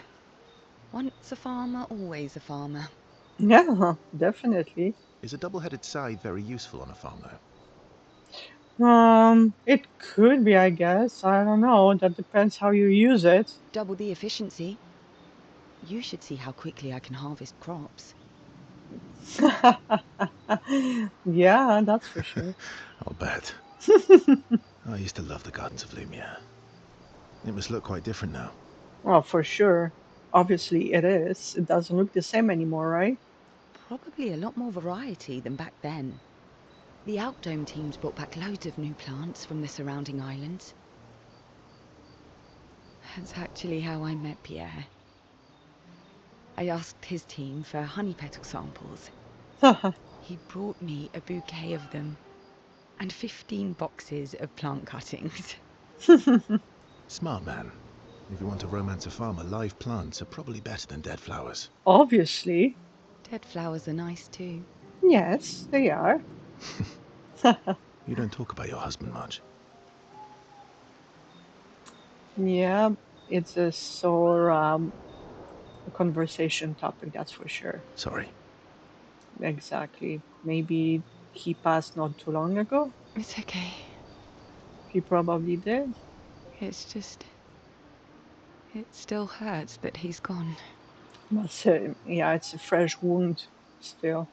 Once a farmer, always a farmer. Yeah, definitely. Is a double-headed scythe very useful on a farm, though? It could be, I guess. I don't know. That depends how you use it. Double the efficiency. You should see how quickly I can harvest crops. Yeah, that's for sure. I'll bet. I used to love the gardens of Lumiere. It must look quite different now. Well, for sure. Obviously, it is. It doesn't look the same anymore, right? Probably a lot more variety than back then. The Outdome teams brought back loads of new plants from the surrounding islands. That's actually how I met Pierre. I asked his team for honey petal samples. He brought me a bouquet of them, and 15 boxes of plant cuttings. Smart man. If you want to romance a farmer, live plants are probably better than dead flowers. Obviously. Dead flowers are nice too. Yes, they are. You don't talk about your husband much. Yeah, it's a sore a conversation topic, that's for sure. Sorry. Exactly. Maybe he passed not too long ago. It's okay. He probably did. It's just... It still hurts that he's gone. But yeah, it's a fresh wound still.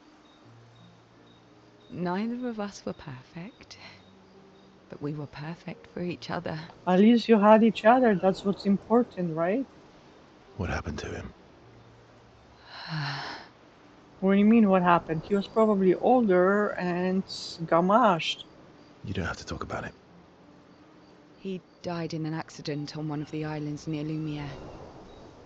Neither of us were perfect, but we were perfect for each other. At least you had each other. That's what's important, right? What happened to him? What do you mean what happened? He was probably older and gamashed. You don't have to talk about it. He died in an accident on one of the islands near Lumiere.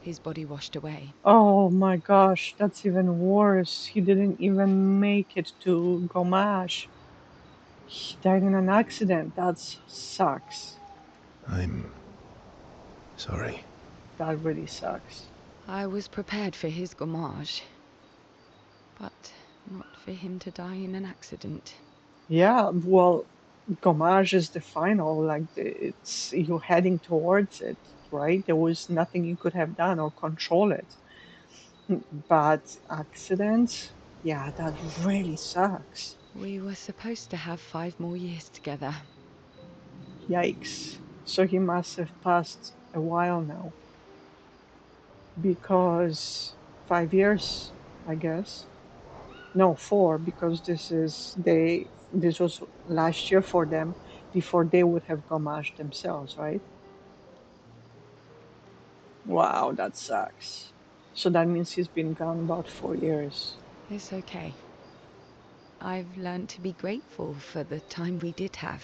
His body washed away. Oh my gosh, that's even worse. He didn't even make it to Gomash. He died in an accident. That sucks. I'm sorry. That really sucks. I was prepared for his gommage, but not for him to die in an accident. Yeah, well, Gommage is the final. Like, it's you're heading towards it, right? There was nothing you could have done or control it. But accidents, yeah, that really sucks. We were supposed to have 5 more years together. Yikes. So he must have passed a while now. Because 5 years, I guess. No, 4, because this was last year for them before they would have Gommage themselves, right? Wow, that sucks. So that means he's been gone about 4 years. It's okay. I've learned to be grateful for the time we did have,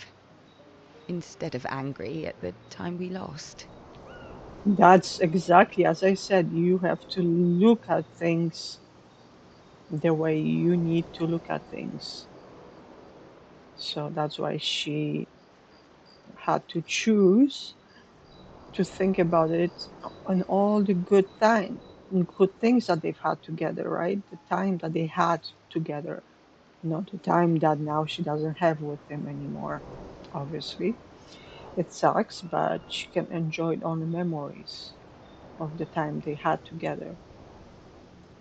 instead of angry at the time we lost. That's exactly as I said, you have to look at things the way you need to look at things. So that's why she had to choose to think about it on all the good good things that they've had together, right? The time that they had together, not the time that now she doesn't have with him anymore, obviously. It sucks, but she can enjoy all the memories of the time they had together.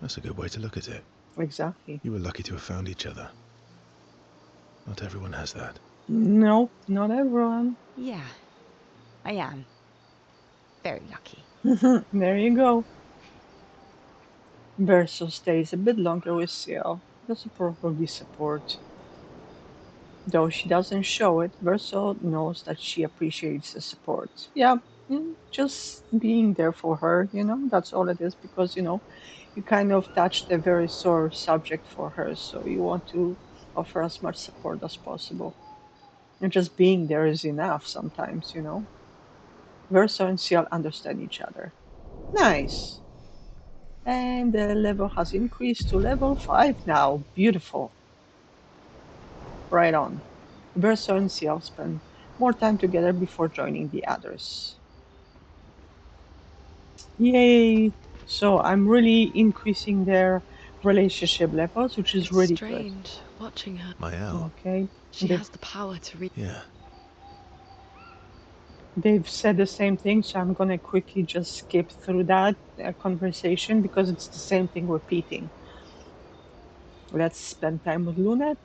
That's a good way to look at it. Exactly. You were lucky to have found each other. Not everyone has that. No, not everyone. Yeah, I am. Very lucky. There you go. Verso stays a bit longer with Ciel. That's probably support. Though she doesn't show it, Verso knows that she appreciates the support. Yeah, just being there for her, that's all it is, because, you kind of touched a very sore subject for her, so you want to offer as much support as possible. And just being there is enough sometimes. Verso and Ciel understand each other. Nice. And the level has increased to level 5 now. Beautiful. Right on. Verso and Ciel spend more time together before joining the others. Yay! So I'm really increasing their relationship levels, which is It's really good. strange watching her. Mael. Okay. She has the power to read. Yeah. They've said the same thing, so I'm gonna quickly just skip through that conversation because it's the same thing repeating. Let's spend time with Lunette.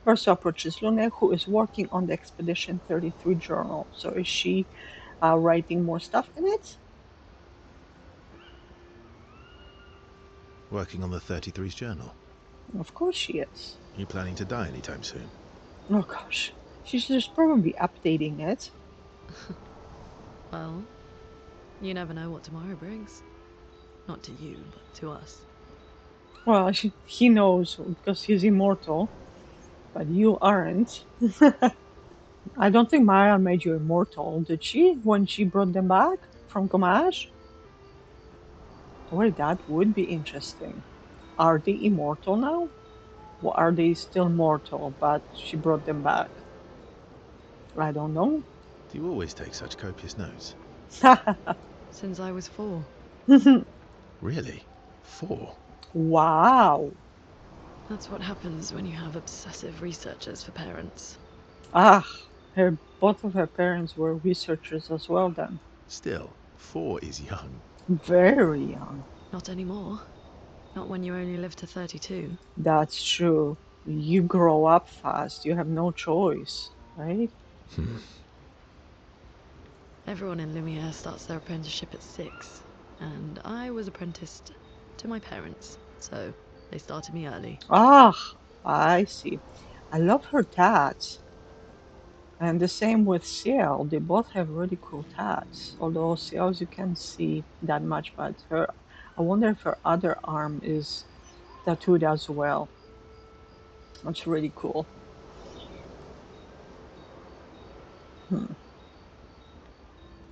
Verso approaches Lunette, who is working on the Expedition 33 journal. So is she writing more stuff in it? Working on the 33's journal. Of course she is. You planning to die anytime soon? Oh gosh, she's just probably updating it. Well, you never know what tomorrow brings. Not to you, but to us. Well, he knows because he's immortal, but you aren't. I don't think Maya made you immortal, did she? When she brought them back from Gomash? Well, that would be interesting. Are they immortal now? Or are they still mortal, but she brought them back? I don't know. Do you always take such copious notes? since I was 4. Really? 4? Wow. That's what happens when you have obsessive researchers for parents. Ah, both of her parents were researchers as well then. Still, 4 is young. Very young. Not anymore. Not when you only live to 32. That's true. You grow up fast. You have no choice, right? Everyone in Lumiere starts their apprenticeship at 6, and I was apprenticed to my parents, so they started me early. Ah, I see. I love her tats. And the same with Ciel. They both have really cool tats. Although Ciel's you can't see that much, but I wonder if her other arm is tattooed as well. That's really cool.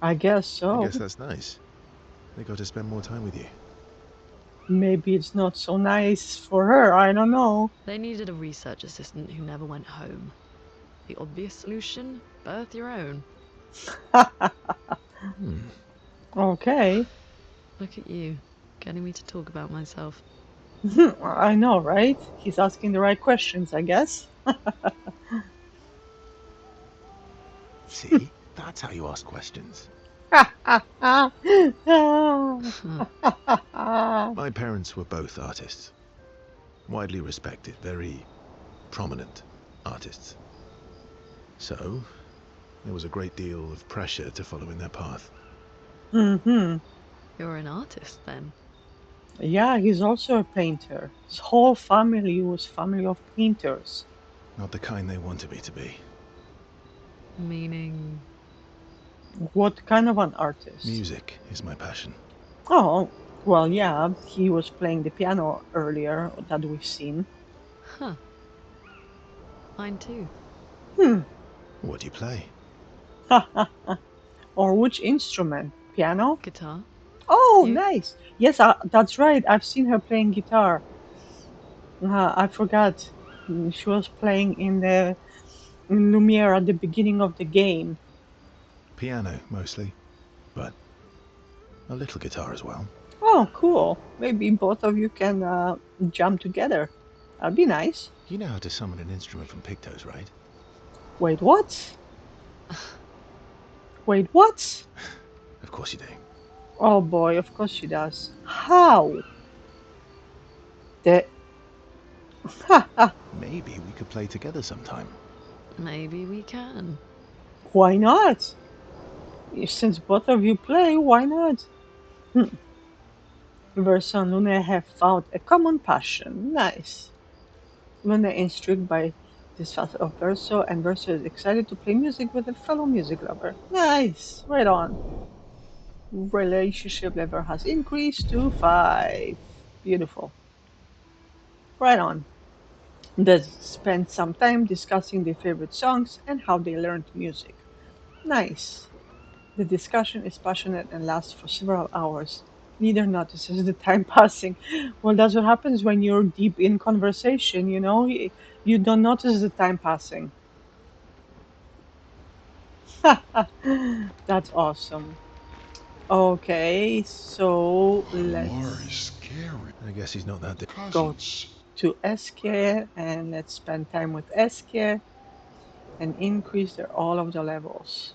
I guess so. I guess that's nice. They got to spend more time with you. Maybe it's not so nice for her. I don't know. They needed a research assistant who never went home. The obvious solution? Birth your own. Okay. Look at you, getting me to talk about myself. I know, right? He's asking the right questions, I guess. See? That's how you ask questions. My My parents were both artists. Widely respected, very prominent artists. So, there was a great deal of pressure to follow in their path. You're an artist, then? Yeah, he's also a painter. His whole family was family of painters. Not the kind they wanted me to be. Meaning... What kind of an artist? Music is my passion. Oh, well, yeah, he was playing the piano earlier that we've seen. Huh. Mine too. What do you play? Or which instrument? Piano? Guitar? Oh, You? nice. Yes, that's right. I've seen her playing guitar. I forgot. She was playing in Lumiere at the beginning of the game. Piano, mostly. But a little guitar as well. Oh, cool. Maybe both of you can jam together. That'd be nice. You know how to summon an instrument from Pictos, right? Wait, what? Wait, what? Of course you do. Oh boy, of course she does. How? The... Maybe we could play together sometime. Maybe we can. Why not? Since both of you play, why not? Verso and Luna have found a common passion. Nice. Luna is intrigued by this facet of Verso, and Verso is excited to play music with a fellow music lover. Nice. Right on. Relationship level has increased to 5. Beautiful. Right on. They spend some time discussing their favorite songs and how they learned music. Nice. The discussion is passionate and lasts for several hours. Neither notices the time passing. Well, that's what happens when you're deep in conversation, you know? You don't notice the time passing. That's awesome. Okay, so Lamar let's is scary. I guess he's not that go Cousins. to Eske and let's spend time with Eske and increase all of the levels.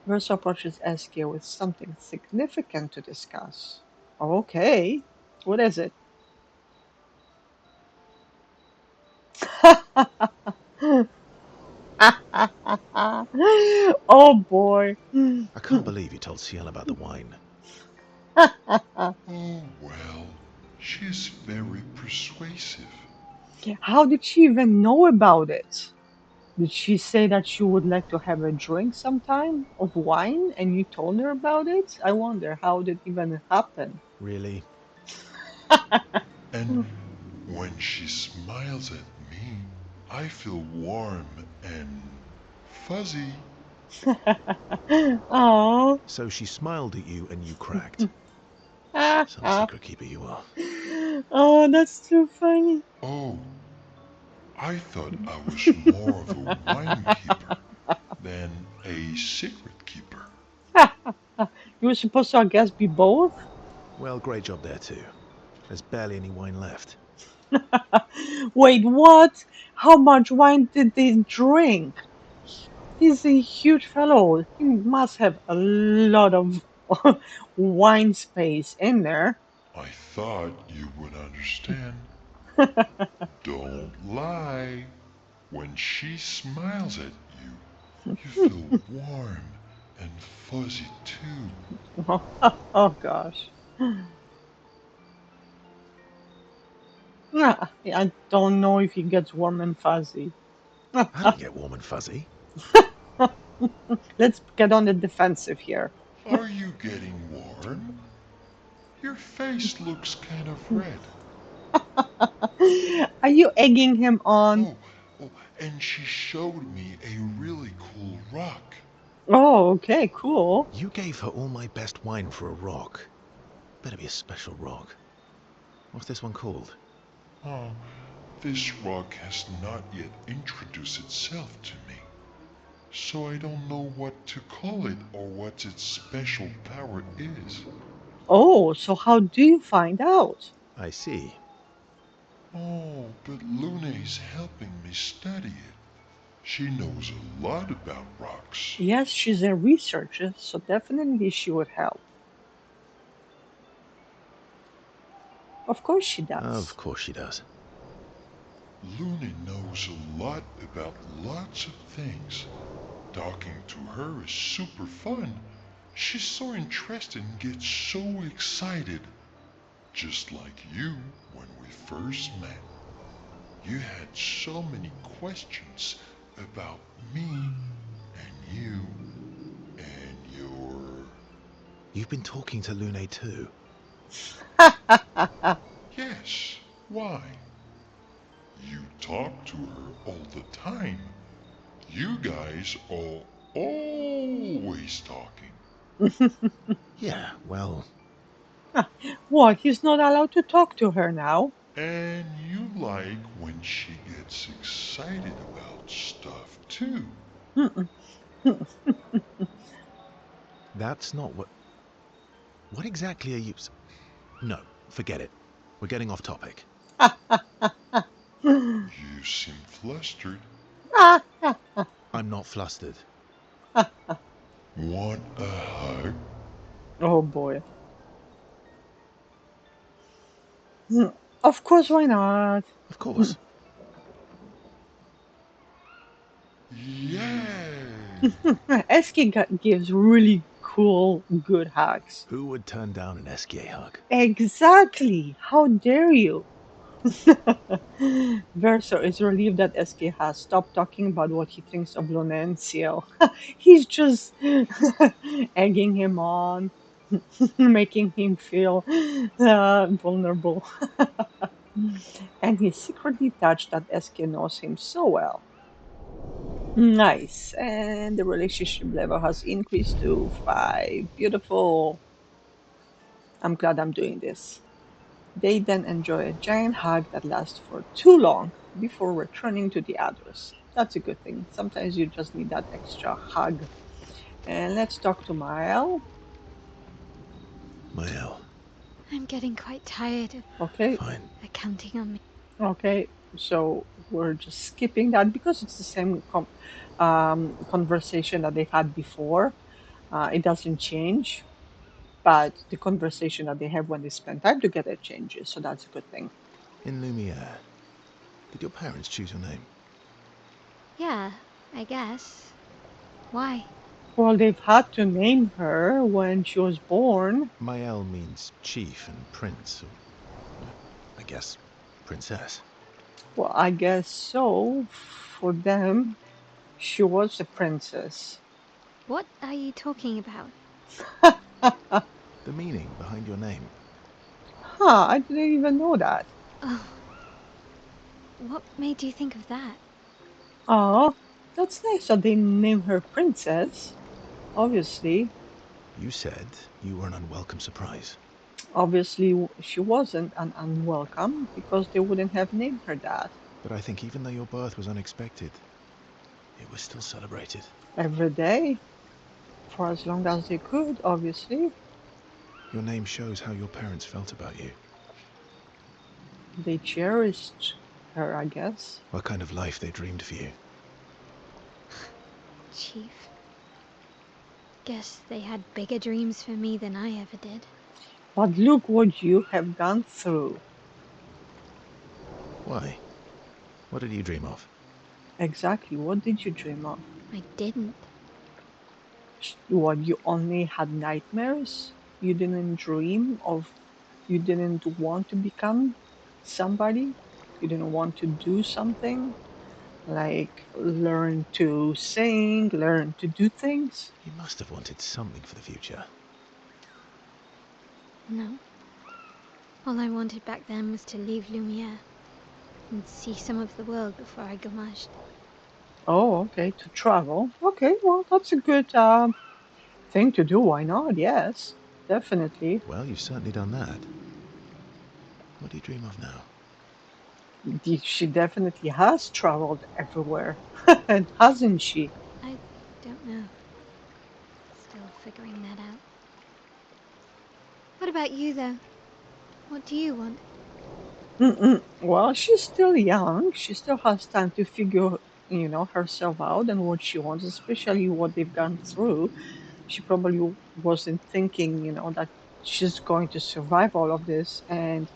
Verso approaches Eske with something significant to discuss. Okay, what is it? Oh boy. I can't believe you told Ciel about the wine. Oh, well, she is very persuasive. How did she even know about it? Did she say that she would like to have a drink sometime of wine and you told her about it? I wonder how did it even happen. Really? And when she smiles at me, I feel warm and fuzzy. Oh. So she smiled at you and you cracked. Some secret keeper you are. Oh, that's too funny. Oh, I thought I was more of a wine keeper than a secret keeper. You were supposed to, I guess, be both? Well, great job there too. There's barely any wine left. Wait, what? How much wine did they drink? He's a huge fellow. He must have a lot of wine space in there. I thought you would understand. Don't lie. When she smiles at you, you feel warm and fuzzy too. Oh gosh. Yeah, I don't know if he gets warm and fuzzy. I don't get warm and fuzzy. Let's get on the defensive here. Are you getting warm? Your face looks kind of red. Are you egging him on? Oh, and she showed me a really cool rock. Oh, okay, cool. You gave her all my best wine for a rock. Better be a special rock. What's this one called? Oh, this rock has not yet introduced itself to me, so I don't know what to call it or what its special power is. Oh, so how do you find out? I see. Oh, but Luna is helping me study it. She knows a lot about rocks. Yes, she's a researcher, so definitely she would help. Of course she does. Of course she does. Luna knows a lot about lots of things. Talking to her is super fun. She's so interested and gets so excited. Just like you when we first met. You had so many questions about me and you and your... You've been talking to Lune too. Yes, why? You talk to her all the time. You guys are always talking. Yeah, well, What? He's not allowed to talk to her now? And you like when she gets excited about stuff too. that's not what... What exactly are you... No, forget it. We're getting off topic. You seem flustered. I'm not flustered. Want a hug? Oh boy. Of course, why not? Of course. Yay! Eski gives really cool, good hugs. Who would turn down an SK hug? Exactly. How dare you? Verso is relieved that SK has stopped talking about what he thinks of Luna and Ciel. He's just egging him on, making him feel vulnerable. And he's secretly touched that SK knows him so well. Nice. And the relationship level has increased to 5. Beautiful. I'm glad I'm doing this. They then enjoy a giant hug that lasts for too long before returning to the others. That's a good thing. Sometimes you just need that extra hug. And let's talk to Mael. Mael. I'm getting quite tired of Okay. Fine. counting on me. Okay. So we're just skipping that because it's the same conversation that they've had before. It doesn't change, but the conversation that they have when they spend time together changes. So that's a good thing. In Lumiere, did your parents choose your name? Yeah, I guess. Why? Well, they've had to name her when she was born. Mael means chief and prince, or, I guess, princess. Well, I guess so. For them, she was a princess. What are you talking about? The meaning behind your name. Huh, I didn't even know that. Oh. What made you think of that? Oh, that's nice that they name her princess. Obviously. You said you were an unwelcome surprise. Obviously, she wasn't an unwelcome because they wouldn't have named her that. But I think even though your birth was unexpected, it was still celebrated. Every day. For as long as they could, obviously. Your name shows how your parents felt about you. They cherished her, I guess. What kind of life they dreamed for you. Chief. Guess they had bigger dreams for me than I ever did. But look what you have gone through. Why? What did you dream of? Exactly, what did you dream of? I didn't. What, you only had nightmares? You didn't dream of, you didn't want to become somebody? You didn't want to do something? Like learn to sing, learn to do things? You must have wanted something for the future. No. All I wanted back then was to leave Lumiere and see some of the world before I gomashed. Oh, okay, to travel. Okay, well, that's a good thing to do. Why not? Yes, definitely. Well, you've certainly done that. What do you dream of now? She definitely has traveled everywhere, hasn't she? I don't know. Still figuring that out. What about you, though? What do you want? Well, she's still young. She still has time to figure, herself out and what she wants, especially what they've gone through. She probably wasn't thinking, that she's going to survive all of this and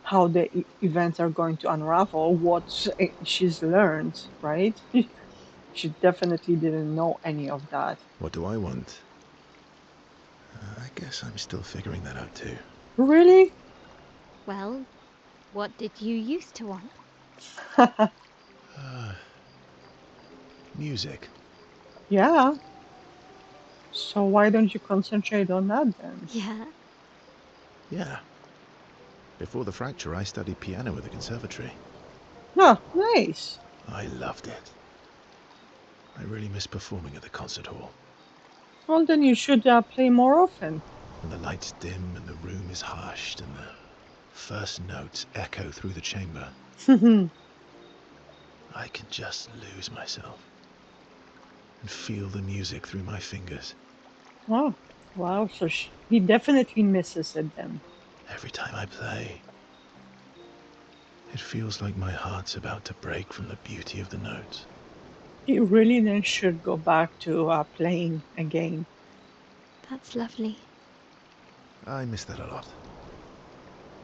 how the events are going to unravel, what she's learned, right? She definitely didn't know any of that. What do I want? I guess I'm still figuring that out too. Really? Well, what did you used to want? Music. Yeah. So why don't you concentrate on that then? Yeah? Yeah. Before the fracture, I studied piano at the conservatory. Oh, nice. I loved it. I really miss performing at the concert hall. Well, then you should play more often. When the lights dim and the room is hushed and the first notes echo through the chamber, I can just lose myself and feel the music through my fingers. Oh, wow. So he definitely misses it then. Every time I play, it feels like my heart's about to break from the beauty of the notes. He really then should go back to playing again. That's lovely. I miss that a lot.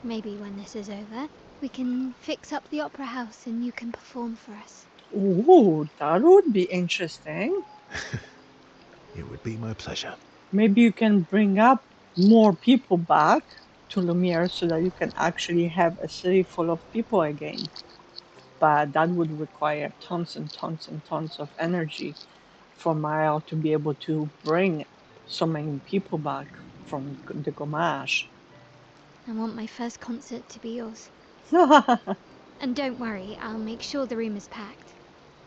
Maybe when this is over, we can fix up the opera house and you can perform for us. Ooh, that would be interesting. It would be my pleasure. Maybe you can bring up more people back to Lumiere so that you can actually have a city full of people again. But that would require tons and tons and tons of energy for Mael to be able to bring so many people back from the Gomage. I want my first concert to be yours. And don't worry, I'll make sure the room is packed.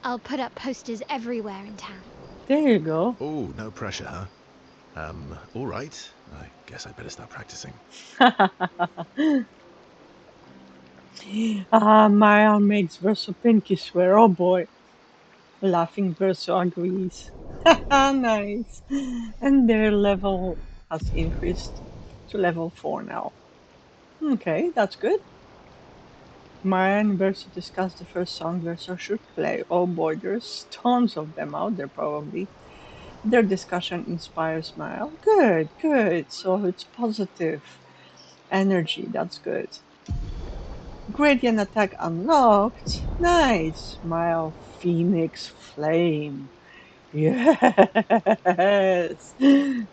I'll put up posters everywhere in town. There you go. Oh, no pressure, huh? All right. I guess I'd better start practicing. Mael makes Verso Pinky swear. Oh boy. Laughing Verso agrees. Nice. And their level has increased to level 4 now. Okay, that's good. Maya and Verso discuss the first song Verso should play. Oh boy, there's tons of them out there probably. Their discussion inspires Maya. Good, good. So it's positive energy. That's good. Gradient attack unlocked. Nice. Maya Phoenix Flame. Yes.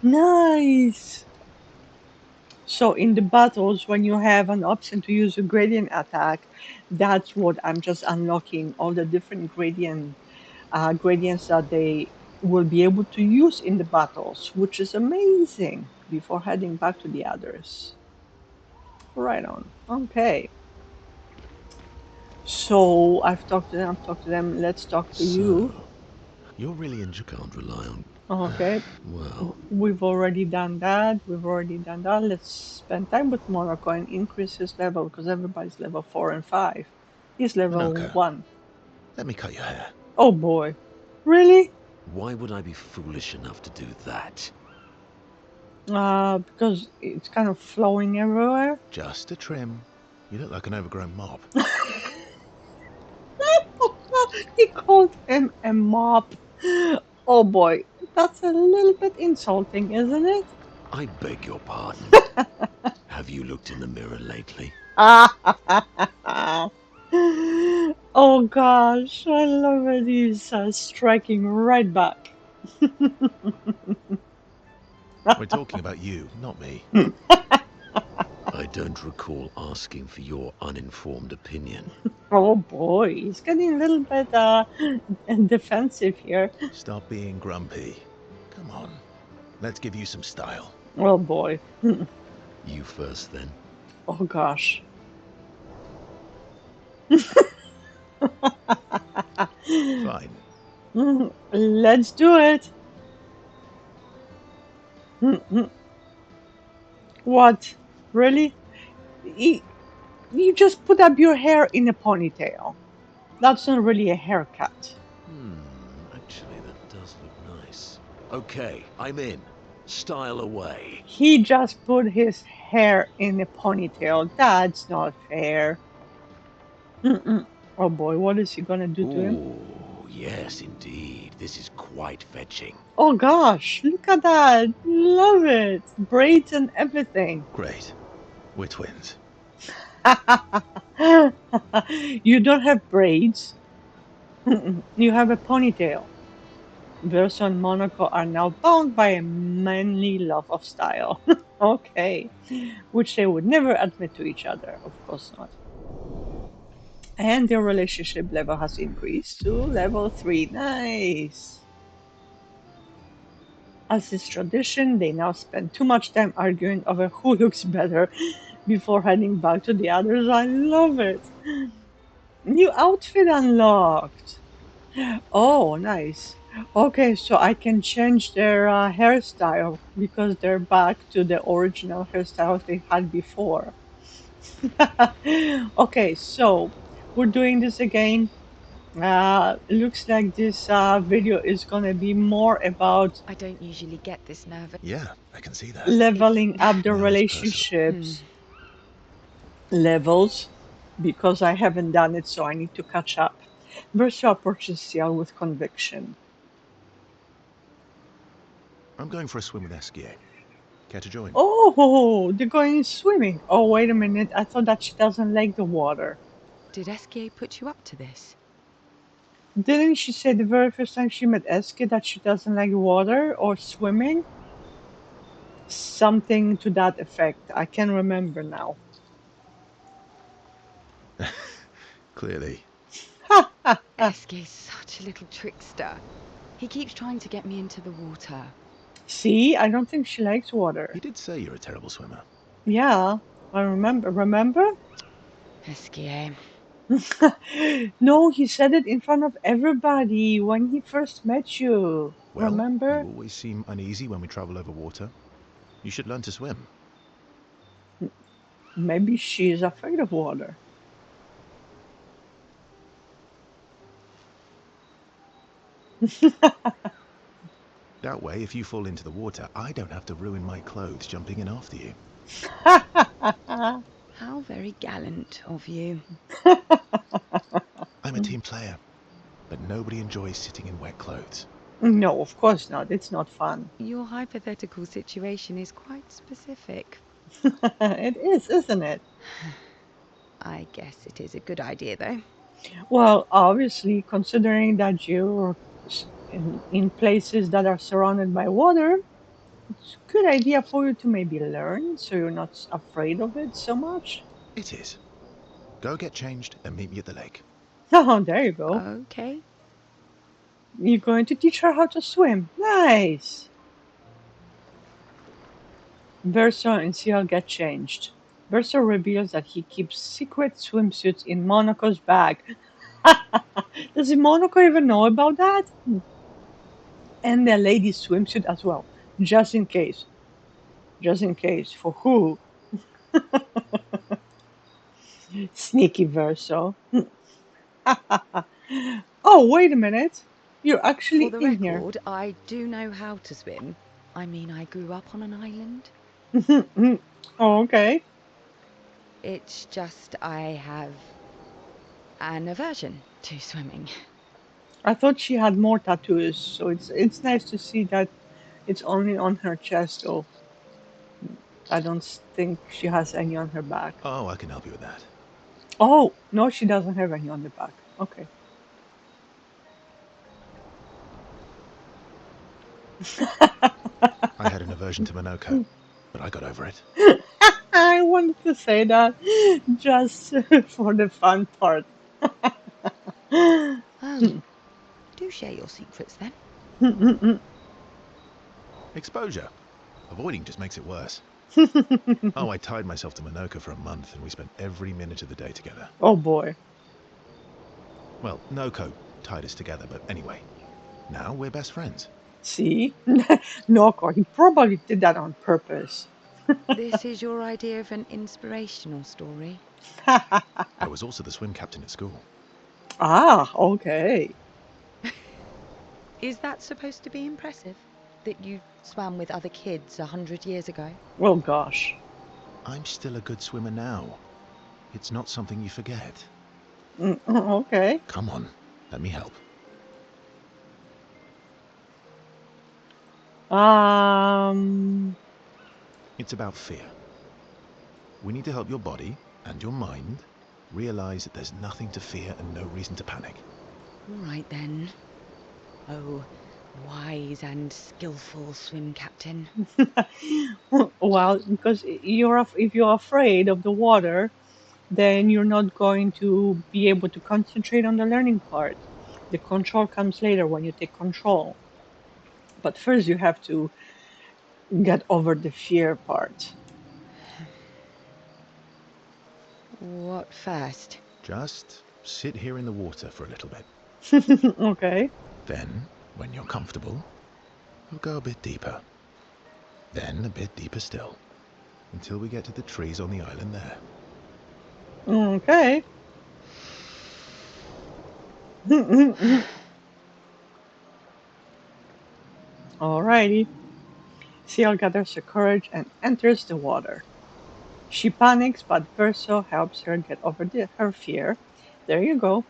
Nice. So in the battles, when you have an option to use a gradient attack, that's what I'm just unlocking all the different gradients that they will be able to use in the battles, which is amazing. Before heading back to the others. Right on. Okay. So I've talked to them. Let's talk to you. You're really can't rely on. Okay. Well, We've already done that. Let's spend time with Monaco and increase his level because everybody's level 4 and 5. He's level Monaco, 1. let me cut your hair. Oh boy. Really? Why would I be foolish enough to do that? Because it's kind of flowing everywhere. Just a trim. You look like an overgrown mop. He called him a mop. Oh boy, that's a little bit insulting, isn't it? I beg your pardon. Have you looked in the mirror lately? Oh gosh, I love it. He's striking right back. We're talking about you, not me. I don't recall asking for your uninformed opinion. Oh boy, he's getting a little bit defensive here. Stop being grumpy. Come on. Let's give you some style. Oh boy. You first, then. Oh gosh. Fine. Let's do it. What? Really? You just put up your hair in a ponytail. That's not really a haircut. Actually, that does look nice. Okay, I'm in. Style away. He just put his hair in a ponytail. That's not fair. Oh boy, what is he gonna do to him? Oh, yes, indeed. This is quite fetching. Oh gosh, look at that. Love it. Braids and everything. Great. We're twins. You don't have braids. You have a ponytail. Verso and Monaco are now bound by a manly love of style. Okay. Which they would never admit to each other. Of course not. And their relationship level has increased to level 3. Nice. As is tradition, they now spend too much time arguing over who looks better before heading back to the others. I love it. New outfit unlocked. Oh, nice. Okay, so I can change their hairstyle because they're back to the original hairstyles they had before. Okay, so we're doing this again. Looks like this video is gonna be more about I don't usually get this nervous. Yeah, I can see that. leveling up the Now it's relationships levels because I haven't done it, so I need to catch up. Verso approaches Ciel with conviction. I'm going for a swim with Esquier. Care to join? Oh, they're going swimming. Oh, wait a minute. I thought that she doesn't like the water. Did Esquier put you up to this? Didn't she say the very first time she met Eske that she doesn't like water or swimming? Something to that effect. I can't remember now. Clearly. Eskier's such a little trickster. He keeps trying to get me into the water. See, I don't think she likes water. You did say you're a terrible swimmer. Yeah, I remember. Remember? Esquier. No, he said it in front of everybody when he first met you. Well, Remember? you always seem uneasy when we travel over water. You should learn to swim. Maybe she's afraid of water. That way, if you fall into the water, I don't have to ruin my clothes jumping in after you. How very gallant of you. I'm a team player, but nobody enjoys sitting in wet clothes. No, of course not. It's not fun. Your hypothetical situation is quite specific. It is, isn't it? I guess it is a good idea, though. Well, obviously, considering that you're in places that are surrounded by water, it's a good idea for you to maybe learn so you're not afraid of it so much. It is. Go get changed and meet me at the lake. Oh, there you go. Okay. You're going to teach her how to swim. Nice. Verso and Ciel get changed. Verso reveals that he keeps secret swimsuits in Monaco's bag. Does Monaco even know about that? And the lady's swimsuit as well, just in case. Just in case. For who? Sneaky Verso. Oh, wait a minute. You're actually For the in here. record, I do know how to swim. I mean, I grew up on an island. Oh, okay. It's just I have an aversion to swimming. I thought she had more tattoos, so it's nice to see that it's only on her chest. Or I don't think she has any on her back. Oh, I can help you with that. Oh no, she doesn't have any on the back. Okay. I had an aversion to Monoko, but I got over it. I wanted to say that just for the fun part. Do share your secrets then. Exposure. Avoiding just makes it worse. Oh, I tied myself to Monoko for a month, and we spent every minute of the day together. Oh boy. Well, Noko tied us together, but anyway. Now we're best friends. See? Noko, he probably did that on purpose. This is your idea of an inspirational story? I was also the swim captain at school. Ah, okay. Is that supposed to be impressive? That you swam with other kids 100 years ago? Well, gosh. I'm still a good swimmer now. It's not something you forget. Okay. Come on, let me help. It's about fear. We need to help your body and your mind realize that there's nothing to fear and no reason to panic. All right then. Oh, wise and skillful swim captain. Well, because if you're afraid of the water, then you're not going to be able to concentrate on the learning part. The control comes later when you take control. But first you have to get over the fear part. What first? Just sit here in the water for a little bit. Okay. Then, when you're comfortable, we'll go a bit deeper. Then a bit deeper still, until we get to the trees on the island there. Okay. Alrighty. Ciel gathers her courage and enters the water. She panics, but Verso helps her get over her fear. There you go.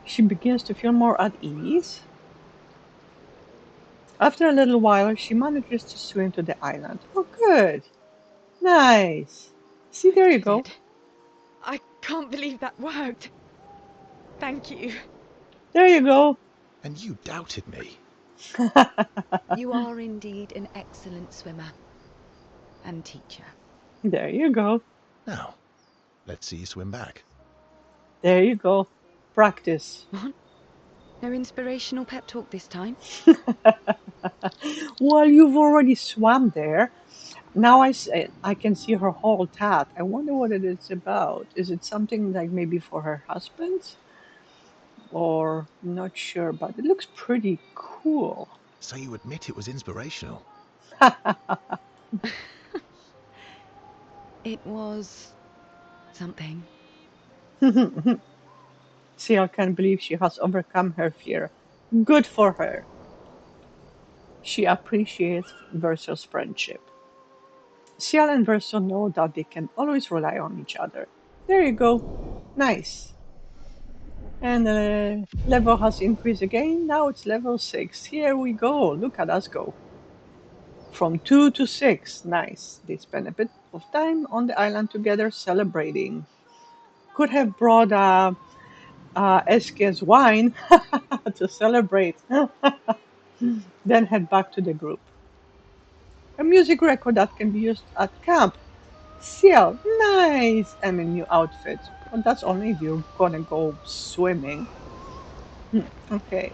She begins to feel more at ease. After a little while, she manages to swim to the island. Oh, good. Nice. See, there you go. I can't believe that worked. Thank you. There you go. And you doubted me. You are indeed an excellent swimmer and teacher. There you go. Now, let's see you swim back. There you go. Practice. What? No inspirational pep talk this time? Well, you've already swam there. Now I can see her whole tat. I wonder what it is about. Is it something like maybe for her husband? Or not sure, but it looks pretty cool. So you admit it was inspirational? It was something. Ciel can't believe she has overcome her fear. Good for her. She appreciates Verso's friendship. Ciel and Verso know that they can always rely on each other. There you go. Nice. And the level has increased again. Now it's level 6. Here we go. Look at us go. From 2 to 6. Nice. They spend a bit of time on the island together celebrating. Could have brought Eske's wine to celebrate. Then head back to the group. A music record that can be used at camp. Ciel, nice! And a new outfit. But that's only if you're gonna go swimming. Okay.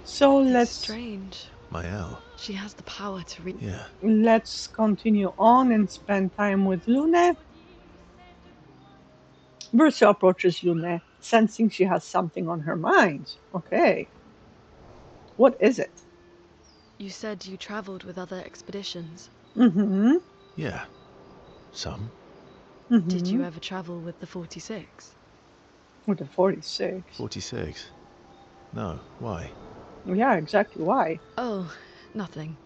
So It's strange. Mael. She has the power to read. Yeah. let's continue on and spend time with Lune. Verso approaches Lune, sensing she has something on her mind. Okay. What is it? You said you traveled with other expeditions. Mm-hmm. Yeah. Some. Did you Mm-hmm. ever travel with the 46? With the 46. 46. No, why? Yeah, exactly. Why? Oh, nothing.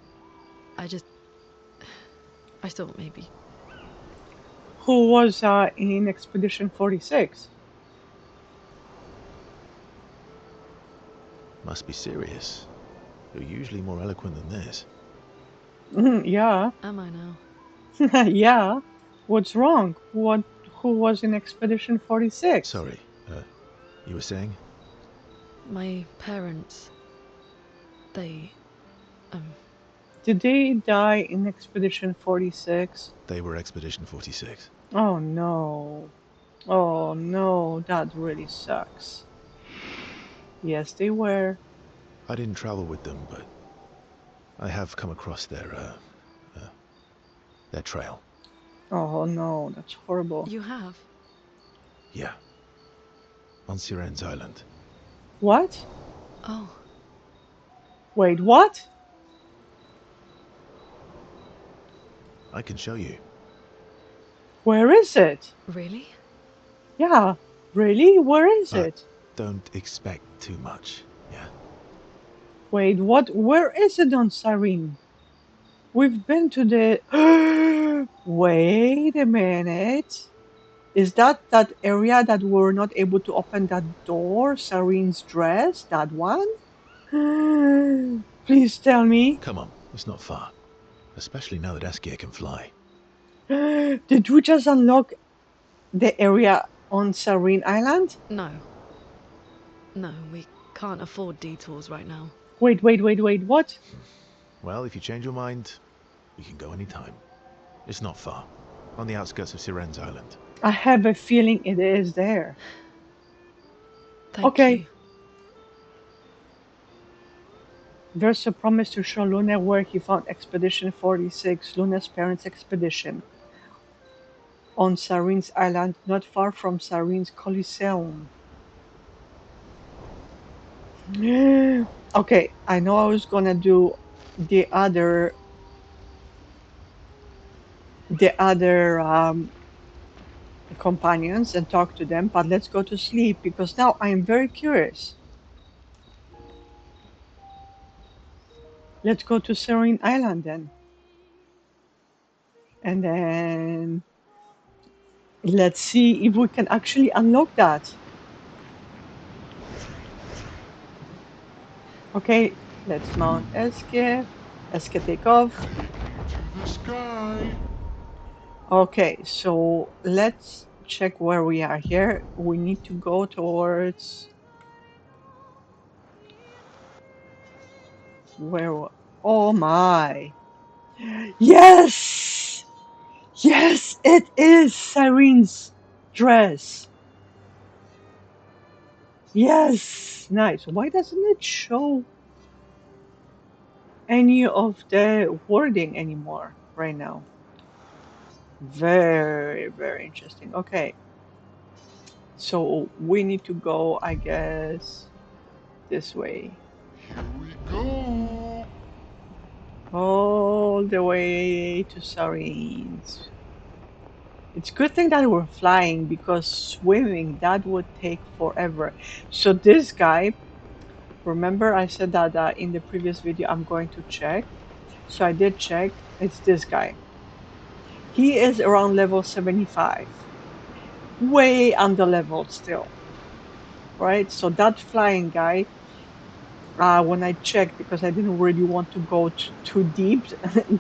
I thought maybe. Who was in Expedition 46? Must be serious. You're usually more eloquent than this. Yeah. Am I now? Yeah. What's wrong? Who was in Expedition 46? Sorry, you were saying? My parents. They. Did they die in Expedition 46? They were Expedition 46. Oh no. Oh no, that really sucks. Yes, they were. I didn't travel with them, but I have come across their trail. Oh no, that's horrible. You have? Yeah. On Siren's Island. What? Oh. Wait, what? I can show you. Where is it? Really? Yeah, really? Where is it? Don't expect too much, yeah? Wait, what? Where is it on Cyrene? We've been to the... Wait a minute. Is that area that we're not able to open that door? Cyrene's dress? That one? Please tell me. Come on, it's not far. Especially now that Askia can fly. Did we just unlock the area on Cyrene Island? No. No, we can't afford detours right now. Wait, what? Well, if you change your mind, we can go anytime. It's not far. On the outskirts of Siren's Island. I have a feeling it is there. Thank you. There's a promise to show Luna where he found Expedition 46, Luna's parents' expedition, on Cyrene's Island, not far from Cyrene's Coliseum. Okay, I know I was gonna do the other companions and talk to them, but let's go to sleep because now I am very curious. Let's go to Cyrene Island then. And then let's see if we can actually unlock that. Okay, let's mount Eske. Eske take off. To the sky. Okay, so let's check where we are here. We need to go towards... Where? Oh my! Yes! Yes, it is Cyrene's dress. Yes, nice. Why doesn't it show any of the wording anymore right now? Very, very interesting. Okay. So we need to go, I guess, this way. Here we go. All the way to Cyrene's. It's a good thing that we're flying because swimming, that would take forever. So this guy, remember I said that in the previous video I'm going to check. So I did check. It's this guy. He is around level 75. Way under leveled still. Right? So that flying guy, when I checked, because I didn't really want to go too deep,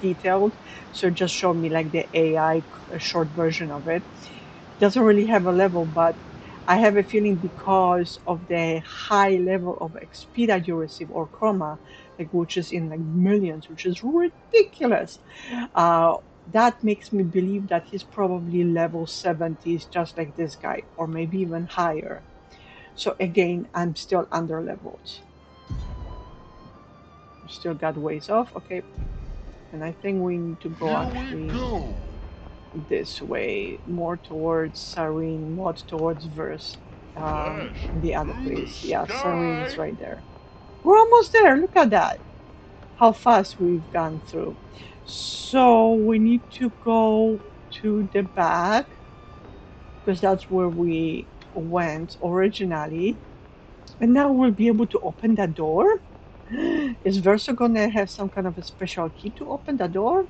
detailed, so it just showed me like the AI short version of it. Doesn't really have a level, but I have a feeling because of the high level of XP that you receive, or chroma, like which is in like millions, which is ridiculous. That makes me believe that he's probably level 70s, just like this guy, or maybe even higher. So again, I'm still under leveled. Still got ways off. Okay, and I think we need to go actually this way, more towards Cyrene, not towards Verse. The other place. Yeah, Cyrene is right there. We're almost there. Look at that. How fast we've gone through. So we need to go to the back because that's where we went originally. And now we'll be able to open that door? Is Verso gonna have some kind of a special key to open the door?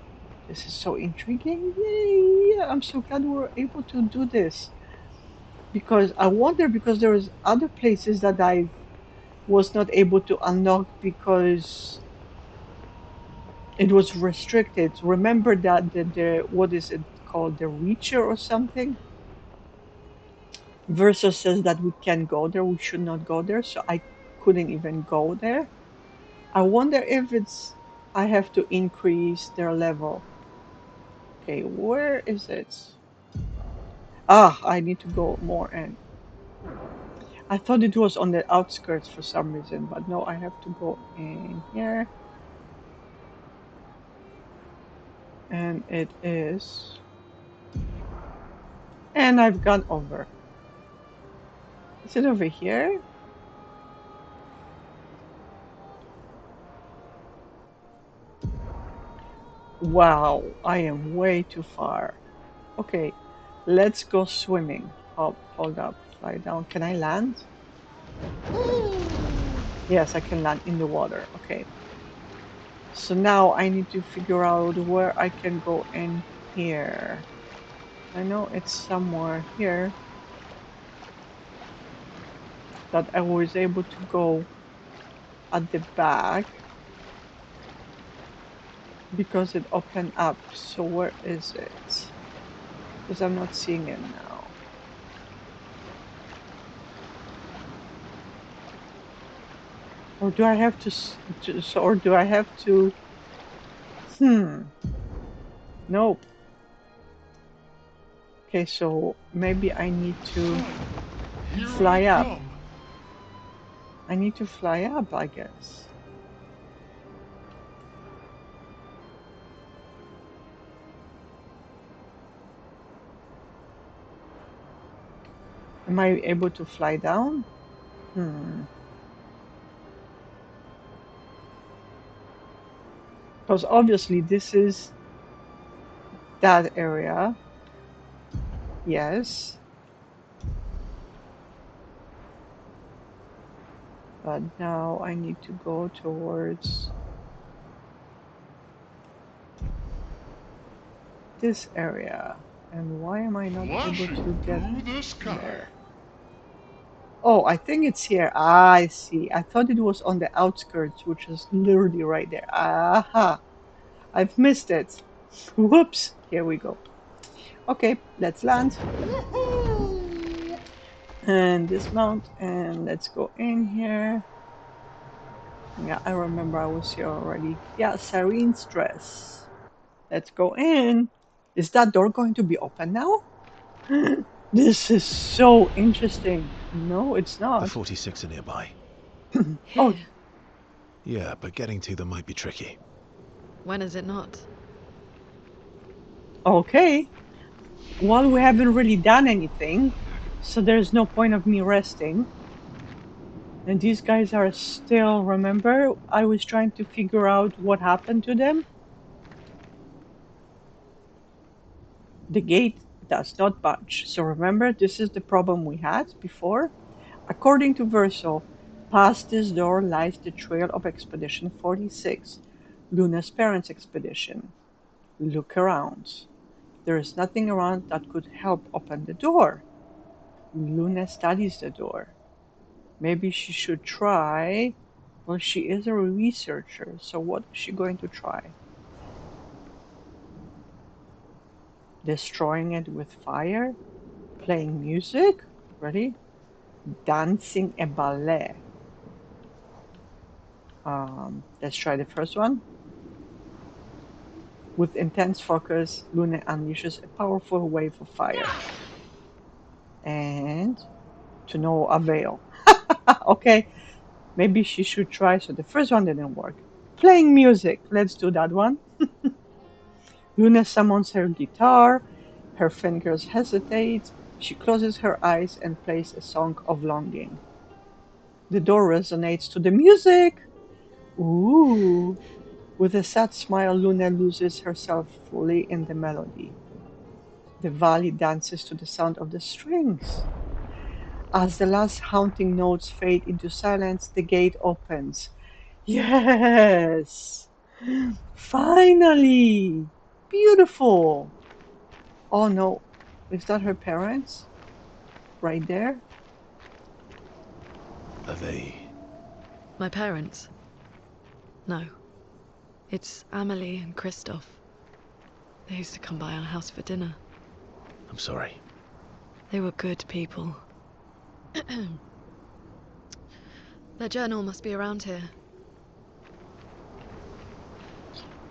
This is so intriguing. Yay! I'm so glad we're able to do this. Because I wonder, because there was other places that I was not able to unlock because it was restricted. Remember that the what is it called, the Reacher or something? Verso says that we can't go there, we should not go there, so I couldn't even go there. I wonder if it's I have to increase their level. Okay, where is it? Ah, I need to go more in. I thought it was on the outskirts for some reason, but no, I have to go in here. And it is. And I've gone over. Is it over here? Wow, I am way too far. Okay, let's go swimming. Oh, hold up, fly down. Can I land? Yes, I can land in the water. Okay. So now I need to figure out where I can go in here. I know it's somewhere here that I was able to go at the back because it opened up. So where is it? Because I'm not seeing it now. Or do I have to or do I have to? Nope. Okay, so maybe I need to fly up. I need to fly up, I guess. Am I able to fly down? Because obviously this is that area. Yes. But now I need to go towards this area. And why am I not able to get there? Oh, I think it's here. Ah, I see. I thought it was on the outskirts, which is literally right there. Aha! I've missed it. Whoops! Here we go. Okay, let's land. And dismount, and let's go in here. Yeah, I remember I was here already. Yeah, Serene's dress. Let's go in. Is that door going to be open now? This is so interesting. No, it's not. The 46 are nearby. Oh. Yeah, but getting to them might be tricky. When is it not? Okay. Well, we haven't really done anything, so there's no point of me resting. And these guys are still, remember, I was trying to figure out what happened to them. The gate does not budge. So remember, this is the problem we had before. According to Verso, past this door lies the trail of Expedition 46, Luna's parents' expedition. Look around. There is nothing around that could help open the door. Luna studies the door. Maybe she should try. Well, she is a researcher, so what is she going to try? Destroying it with fire? Playing music? Ready? Dancing a ballet. Let's try the first one. With intense focus, Luna unleashes a powerful wave of fire. And to no avail. Okay, maybe she should try. So the first one didn't work. Playing music. Let's do that one. Luna summons her guitar. Her fingers hesitate. She closes her eyes and plays a song of longing. The door resonates to the music. Ooh. With a sad smile, Luna loses herself fully in the melody. The valley dances to the sound of the strings. As the last haunting notes fade into silence, the gate opens. Yes! Finally! Beautiful! Oh no, is that her parents? Right there? Are they... My parents? No. It's Amelie and Christoph. They used to come by our house for dinner. I'm sorry. They were good people. Their journal must be around here.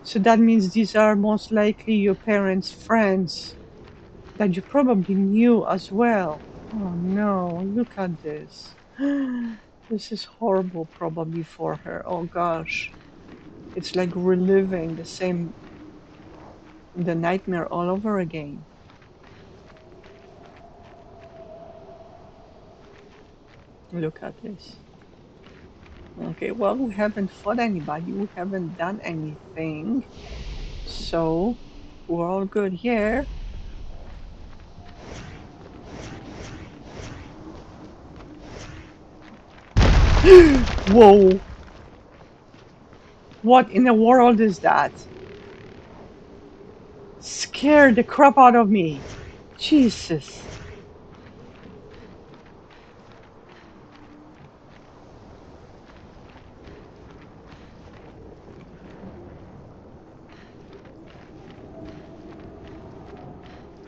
So that means these are most likely your parents' friends that you probably knew as well. Oh no, look at this. This is horrible probably for her. Oh gosh. It's like reliving the nightmare all over again. Look at this. Okay, well, we haven't fought anybody, we haven't done anything, so we're all good here. Whoa! What in the world is that? Scared the crap out of me. Jesus.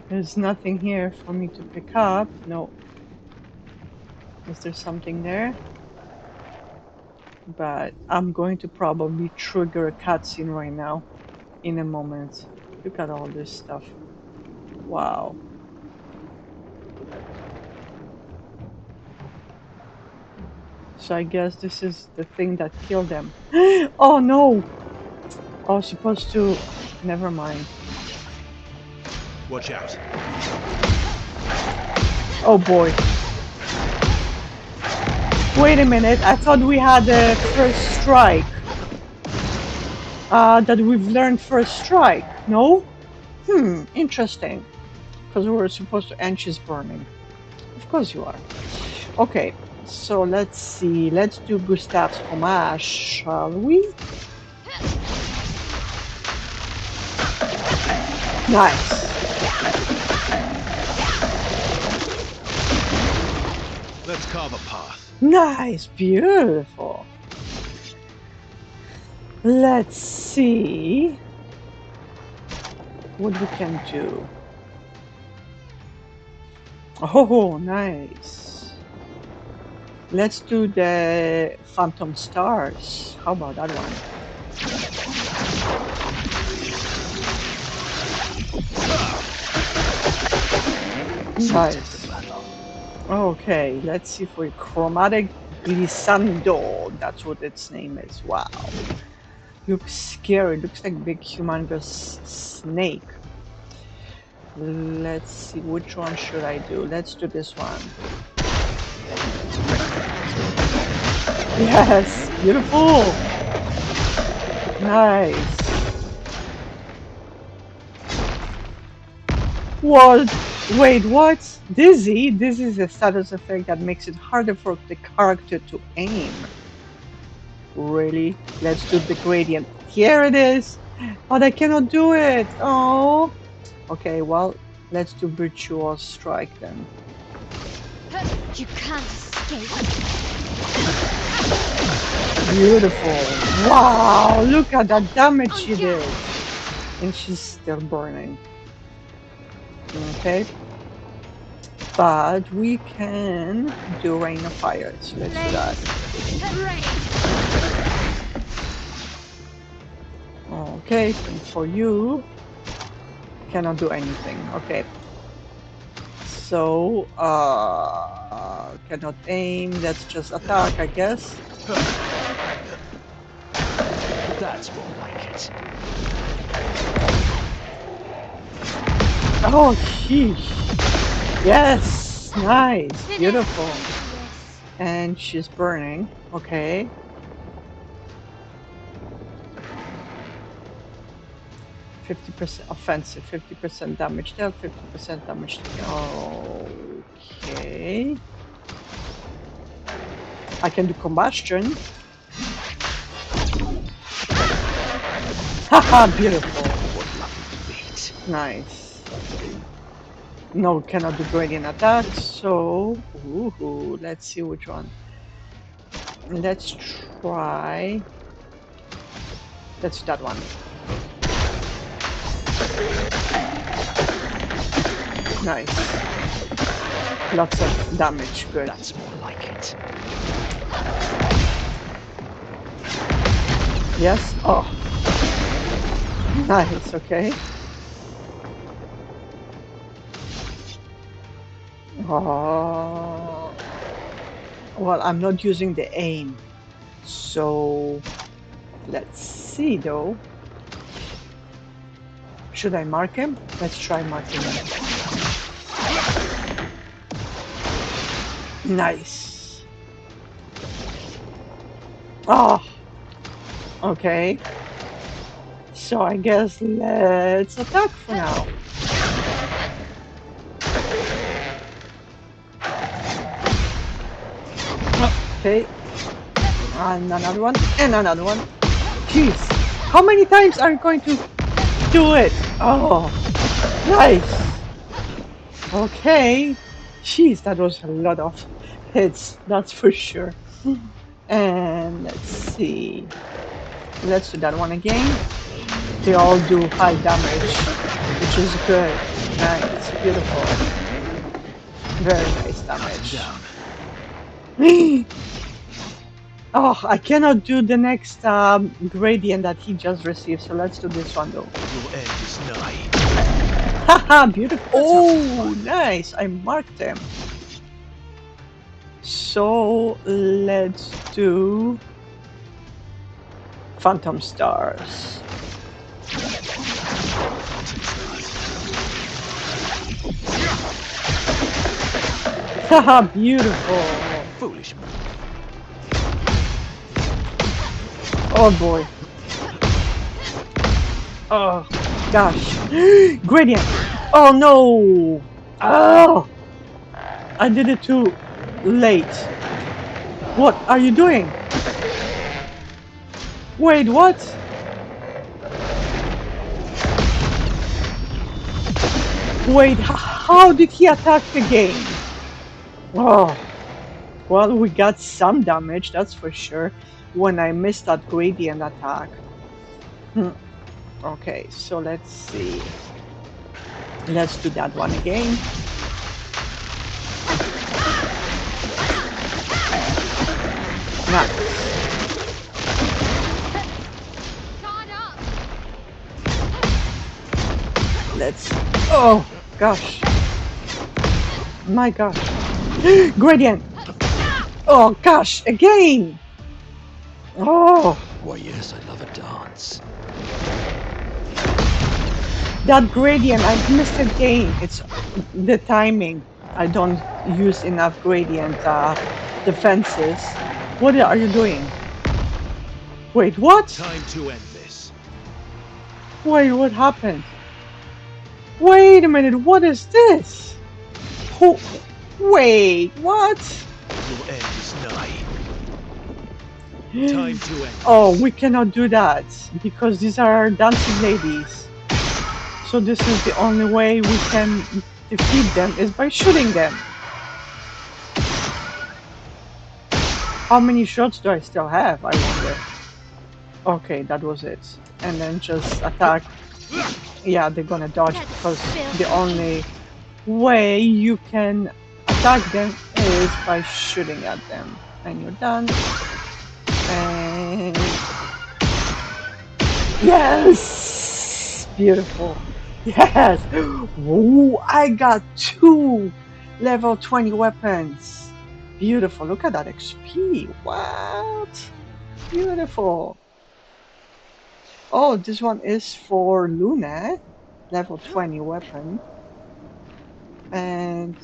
There's nothing here for me to pick up. No. Is there something there? But I'm going to probably trigger a cutscene right now. In a moment. Look at all this stuff. Wow. So I guess this is the thing that killed them. Oh no! I was supposed to... Never mind. Watch out. Oh boy. Wait a minute, I thought we had a first strike. That we've learned first strike, no? Interesting. Because we were supposed to... And she's burning. Of course you are. Okay, so let's see. Let's do Gustav's homage, shall we? Nice. Let's carve a path. Nice, beautiful. Let's see what we can do. Oh, nice. Let's do the Phantom Stars. How about that one? Nice. Okay, let's see for Chromatic Glissando. That's what its name is. Wow. Looks scary. Looks like big humongous snake. Let's see, which one should I do? Let's do this one. Yes, beautiful. Nice. What? Wait, what? Dizzy? This is a status effect that makes it harder for the character to aim. Really? Let's do the gradient. Here it is! But I cannot do it! Oh! Okay, well, let's do Virtuous Strike then. You can't escape. Beautiful! Wow! Look at that damage she did! And she's still burning. Okay. But we can do Rain of Fire, so let's do that. Okay, and for you, cannot do anything. Okay. So, cannot aim, let's just attack, I guess. That's more like it. Oh, sheesh. Yes, nice, beautiful. And she's burning, okay. %50 offensive, 50% damage dealt, 50% damage. Okay. I can do combustion. Haha, beautiful. Nice. No, cannot do gradient attack, so ooh, let's see which one. Let's try. Let's do that one. Nice. Lots of damage, good. That's more like it. Yes? Oh. Nice, okay. Oh. Well, I'm not using the aim. So let's see though. Should I mark him? Let's try marking him. Nice. Oh. Okay. So I guess let's attack for now. Okay. And another one. And another one. Jeez. How many times are you going to do it? Oh. Nice. Okay. Jeez, that was a lot of hits. That's for sure. And let's see. Let's do that one again. They all do high damage, which is good. Nice, beautiful. Very nice damage. Oh, I cannot do the next gradient that he just received, so let's do this one though. Your end is nigh. Haha, beautiful. Oh, nice. I marked him. So let's do Phantom Stars. Haha, beautiful. Foolish man. Oh boy. Oh gosh. Gradient. Oh no. Oh. I did it too late. What are you doing? Wait, what? Wait, how did he attack the game? Oh. Well, we got some damage, that's for sure, when I missed that gradient attack. Okay, so let's see. Let's do that one again. Nice. Let's... Oh, gosh. My gosh. Gradient! Oh, gosh, again! Oh! Why, yes, I love a dance. That gradient, I missed again. It's the timing. I don't use enough gradient defenses. What are you doing? Wait, what? Time to end this. Wait, what happened? Wait a minute, what is this? Who? Wait, what? Your end is nigh. Time to end. Oh, we cannot do that because these are dancing ladies. So this is the only way we can defeat them is by shooting them. How many shots do I still have, I wonder? Okay, that was it. And then just attack. Yeah, they're gonna dodge because the only way you can attack them is by shooting at them. And you're done. And... Yes! Beautiful. Yes! Ooh, I got 2 level 20 weapons. Beautiful. Look at that XP. What? Beautiful. Oh, this one is for Luna. Level 20 weapon. And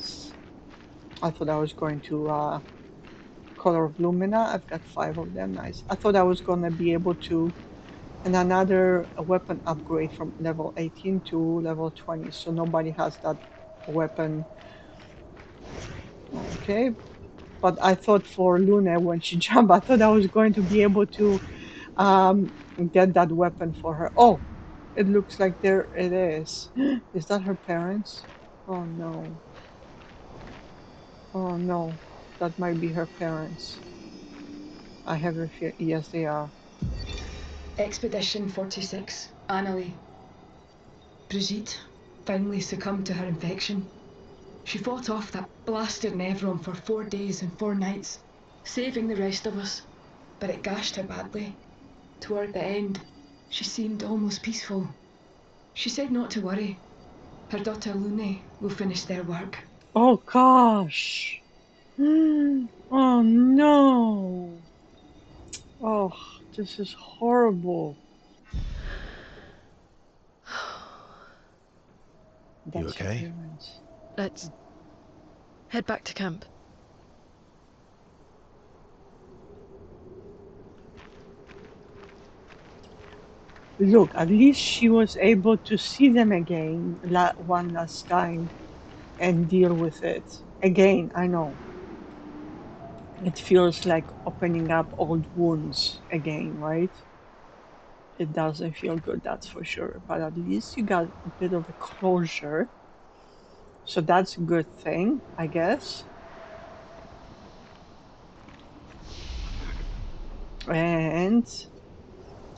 I thought I was going to Color of Lumina. I've got 5 of them. Nice. I thought I was going to be able to... And another weapon upgrade from level 18 to level 20. So nobody has that weapon. Okay. But I thought for Luna, when she jumped, I thought I was going to be able to get that weapon for her. Oh, it looks like there it is. Is that her parents? Oh no. Oh no. That might be her parents. I have a fear. Yes, they are. Expedition 46, Annalie. Brigitte finally succumbed to her infection. She fought off that blasted Nevron for 4 days and 4 nights, saving the rest of us, but it gashed her badly. Toward the end, she seemed almost peaceful. She said not to worry. Her daughter Lune will finish their work. Oh gosh. Oh no. Oh, this is horrible. You That's her okay? parents. Let's head back to camp. Look, at least she was able to see them again one last time and deal with it. Again, I know. It feels like opening up old wounds again, right? It doesn't feel good, that's for sure. But at least you got a bit of a closure. So that's a good thing, I guess. And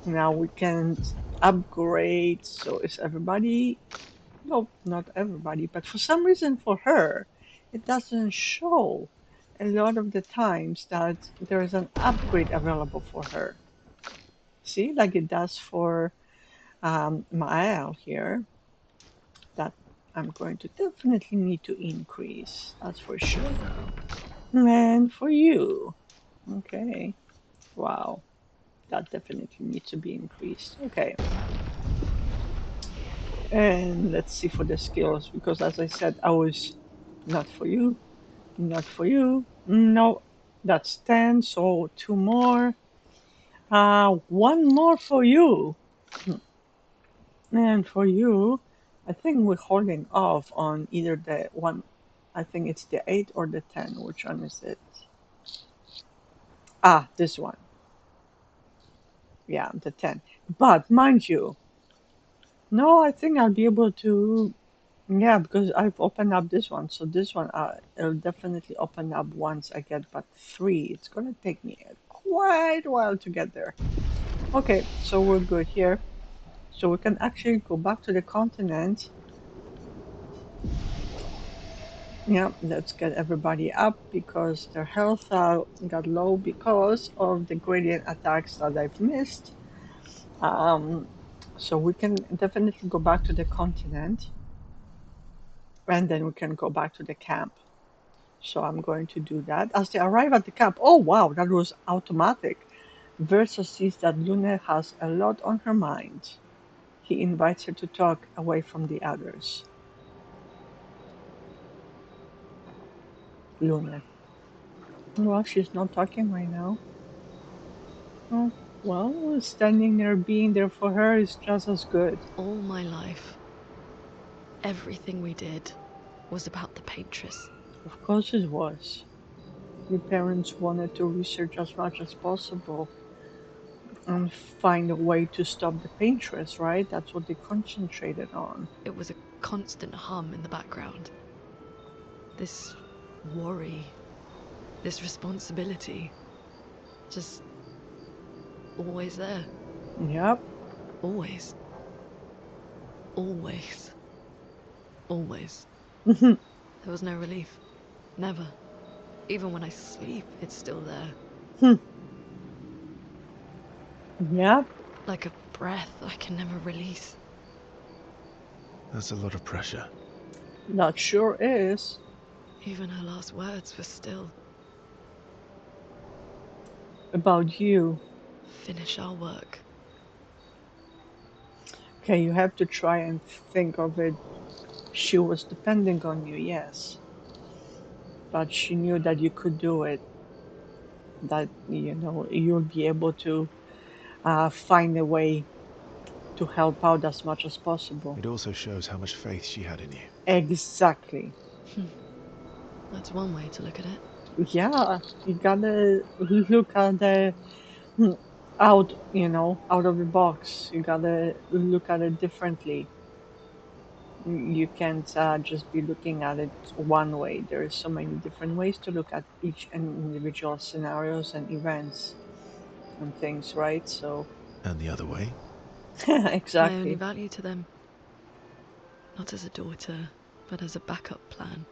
now we can upgrade. So is everybody? No, not everybody, but for some reason for her, it doesn't show a lot of the times that there is an upgrade available for her. See, like it does for Mael here, that I'm going to definitely need to increase, that's for sure. And for you, okay, wow, that definitely needs to be increased. Okay. And let's see for the skills, because as I said, I was not for you, not for you. No, that's 10, so 2 more. 1 more for you. And for you, I think we're holding off on either the one, I think it's the 8 or the 10. Which one is it? Ah, this one. Yeah, the 10. But mind you, no, I think I'll be able to, yeah, because I've opened up this one. So this one, it'll definitely open up once I get but 3. It's going to take me quite a while to get there. Okay, so we're good here. So we can actually go back to the continent. Yeah, let's get everybody up because their health got low because of the gradient attacks that I've missed. So we can definitely go back to the continent and then we can go back to the camp. So I'm going to do that. As they arrive at the camp, oh wow, that was automatic. Versa sees that Luna has a lot on her mind. He invites her to talk away from the others. Luna. Well, she's not talking right now. Oh, well, standing there, being there for her is just as good. All my life, everything we did was about the Paintress. Of course it was. Your parents wanted to research as much as possible and find a way to stop the Paintress, right? That's what they concentrated on. It was a constant hum in the background. This worry, this responsibility, just always there. Yep. Always. Always. Always. Mhm. There was no relief. Never. Even when I sleep, it's still there. Hmm. Yep. Like a breath I can never release. That's a lot of pressure. That sure is. Even her last words were still, About you. finish our work. Okay, you have to try and think of it. She was depending on you, yes. But she knew that you could do it. That, you'll be able to find a way to help out as much as possible. It also shows how much faith she had in you. Exactly. That's one way to look at it. Yeah, you gotta look at the out, out of the box. You gotta look at it differently. You can't just be looking at it one way. There are so many different ways to look at each and individual scenarios and events and things, right? So, And the other way? My only exactly. value to them. Not as a daughter, but as a backup plan.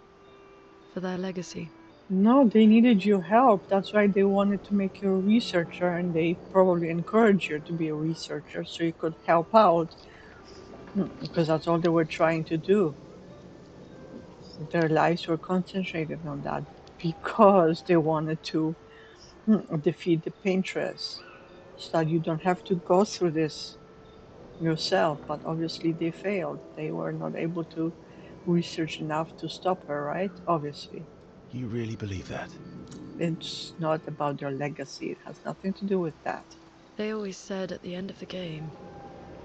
For their legacy. No, they needed your help. That's why they wanted to make you a researcher, and they probably encouraged you to be a researcher so you could help out, because that's all they were trying to do. Their lives were concentrated on that because they wanted to defeat the Paintress so that you don't have to go through this yourself. But obviously, they failed. They were not able to research enough to stop her, right? Obviously. You really believe that? It's not about their legacy, it has nothing to do with that. They always said at the end of the game,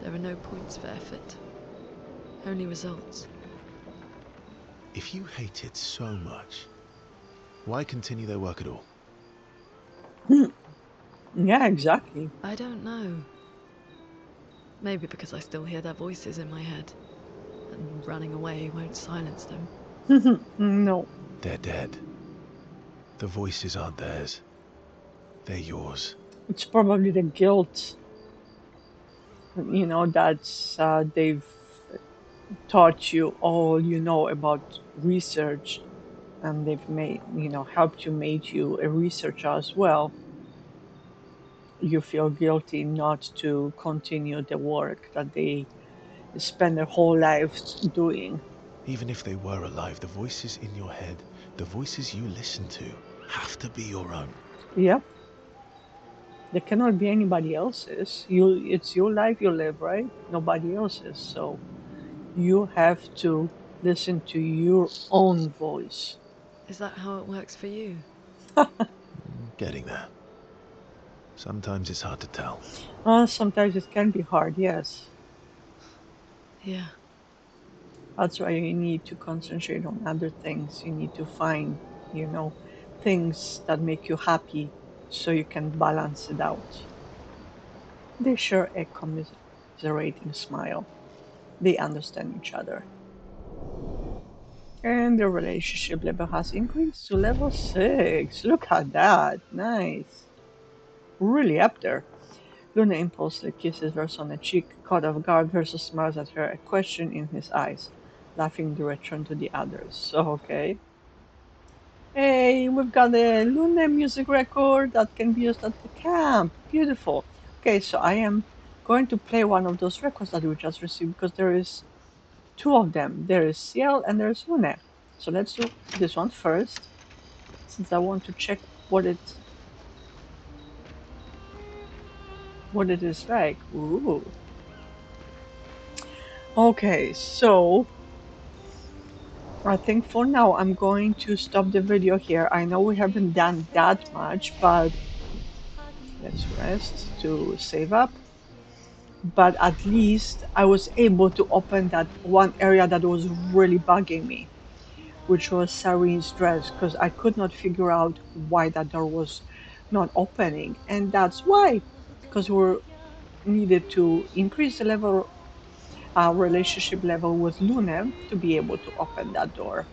there are no points for effort. Only results. If you hate it so much, why continue their work at all? Yeah, exactly. I don't know. Maybe because I still hear their voices in my head, and running away won't silence them. No. They're dead. The voices aren't theirs. They're yours. It's probably the guilt, that's they've taught you all you know about research, and they've made, helped you, made you a researcher as well. You feel guilty not to continue the work that they spend their whole lives doing. Even if they were alive, the voices in your head, the voices you listen to, have to be your own. Yep. There cannot be anybody else's. It's your life you live, right? Nobody else's. So you have to listen to your own voice. Is that how it works for you? Getting there. Sometimes it's hard to tell. Sometimes it can be hard, yes. Yeah. That's why you need to concentrate on other things. You need to find, things that make you happy so you can balance it out. They share a commiserating smile. They understand each other. And the relationship level has increased to level 6. Look at that. Nice. Really up there. Luna impulsively kisses Versa on the cheek, caught off guard. Versa smiles at her, a question in his eyes, laughing in direction to the others. So, okay. Hey, we've got a Luna music record that can be used at the camp. Beautiful. Okay, so I am going to play one of those records that we just received because there is two of them. There is Ciel and there is Luna. So let's do this one first, since I want to check what it is like. Ooh. Okay, so I think for now I'm going to stop the video here. I know we haven't done that much, but let's rest to save up. But at least I was able to open that one area that was really bugging me, which was Sarene's dress, because I could not figure out why that door was not opening. And that's why, because we needed to increase the level, relationship level with Luna to be able to open that door.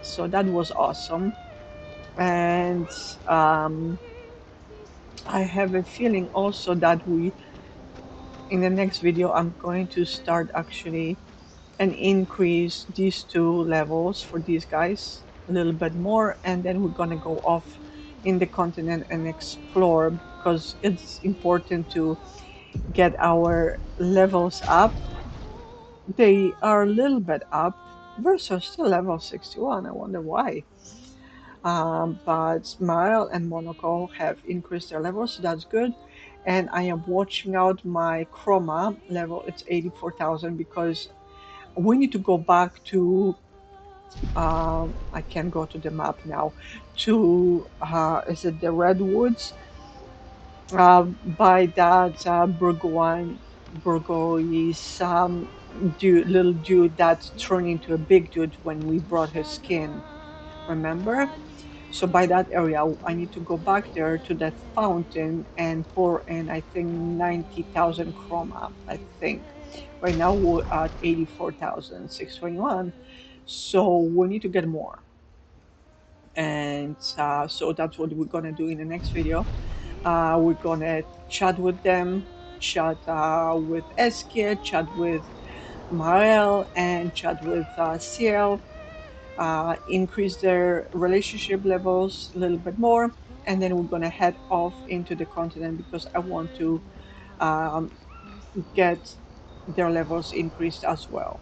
So that was awesome. And I have a feeling also that in the next video, I'm going to start actually and increase these two levels for these guys a little bit more, and then we're gonna go off in the continent and explore, because it's important to get our levels up. They are a little bit up versus still level 61. I wonder why. But Smile and Monaco have increased their levels, so that's good. And I am watching out my Chroma level. It's 84,000 because we need to go back to. I can go to the map now. To is it the Redwoods? By that Burgoy's little dude that turned into a big dude when we brought his skin. Remember? So by that area, I need to go back there to that fountain and pour in, I think, 90,000 chroma, I think. Right now we're at 84,621. So we need to get more. And so that's what we're gonna do in the next video. We're gonna chat with them, chat with Eskia, chat with Marel, and chat with Ciel, increase their relationship levels a little bit more, and then we're gonna head off into the continent because I want to um, get their levels increased as well.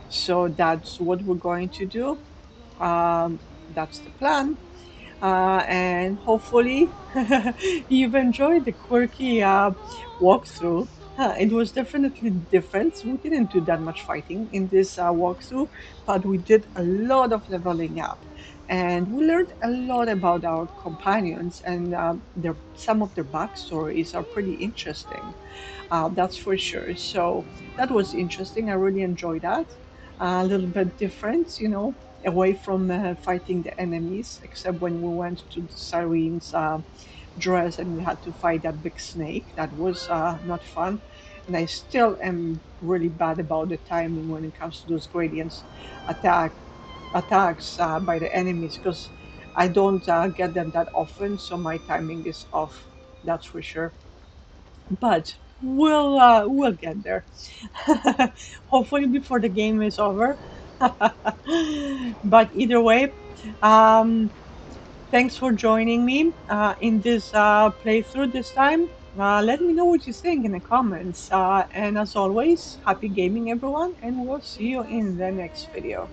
So that's what we're going to do. That's the plan. And hopefully you've enjoyed the quirky walkthrough. It was definitely different. We didn't do that much fighting in this walkthrough, but we did a lot of leveling up. And we learned a lot about our companions, and some of their backstories are pretty interesting. That's for sure. So that was interesting. I really enjoyed that. A little bit different, away from fighting the enemies, except when we went to the Syrene's dress and we had to fight that big snake. That was not fun. And I still am really bad about the timing when it comes to those gradients attacks by the enemies because I don't get them that often, so my timing is off. That's for sure. But we'll get there. Hopefully before the game is over. But either way, um, thanks for joining me in this playthrough this time. Let me know what you think in the comments. And as always, happy gaming, everyone, and we'll see you in the next video.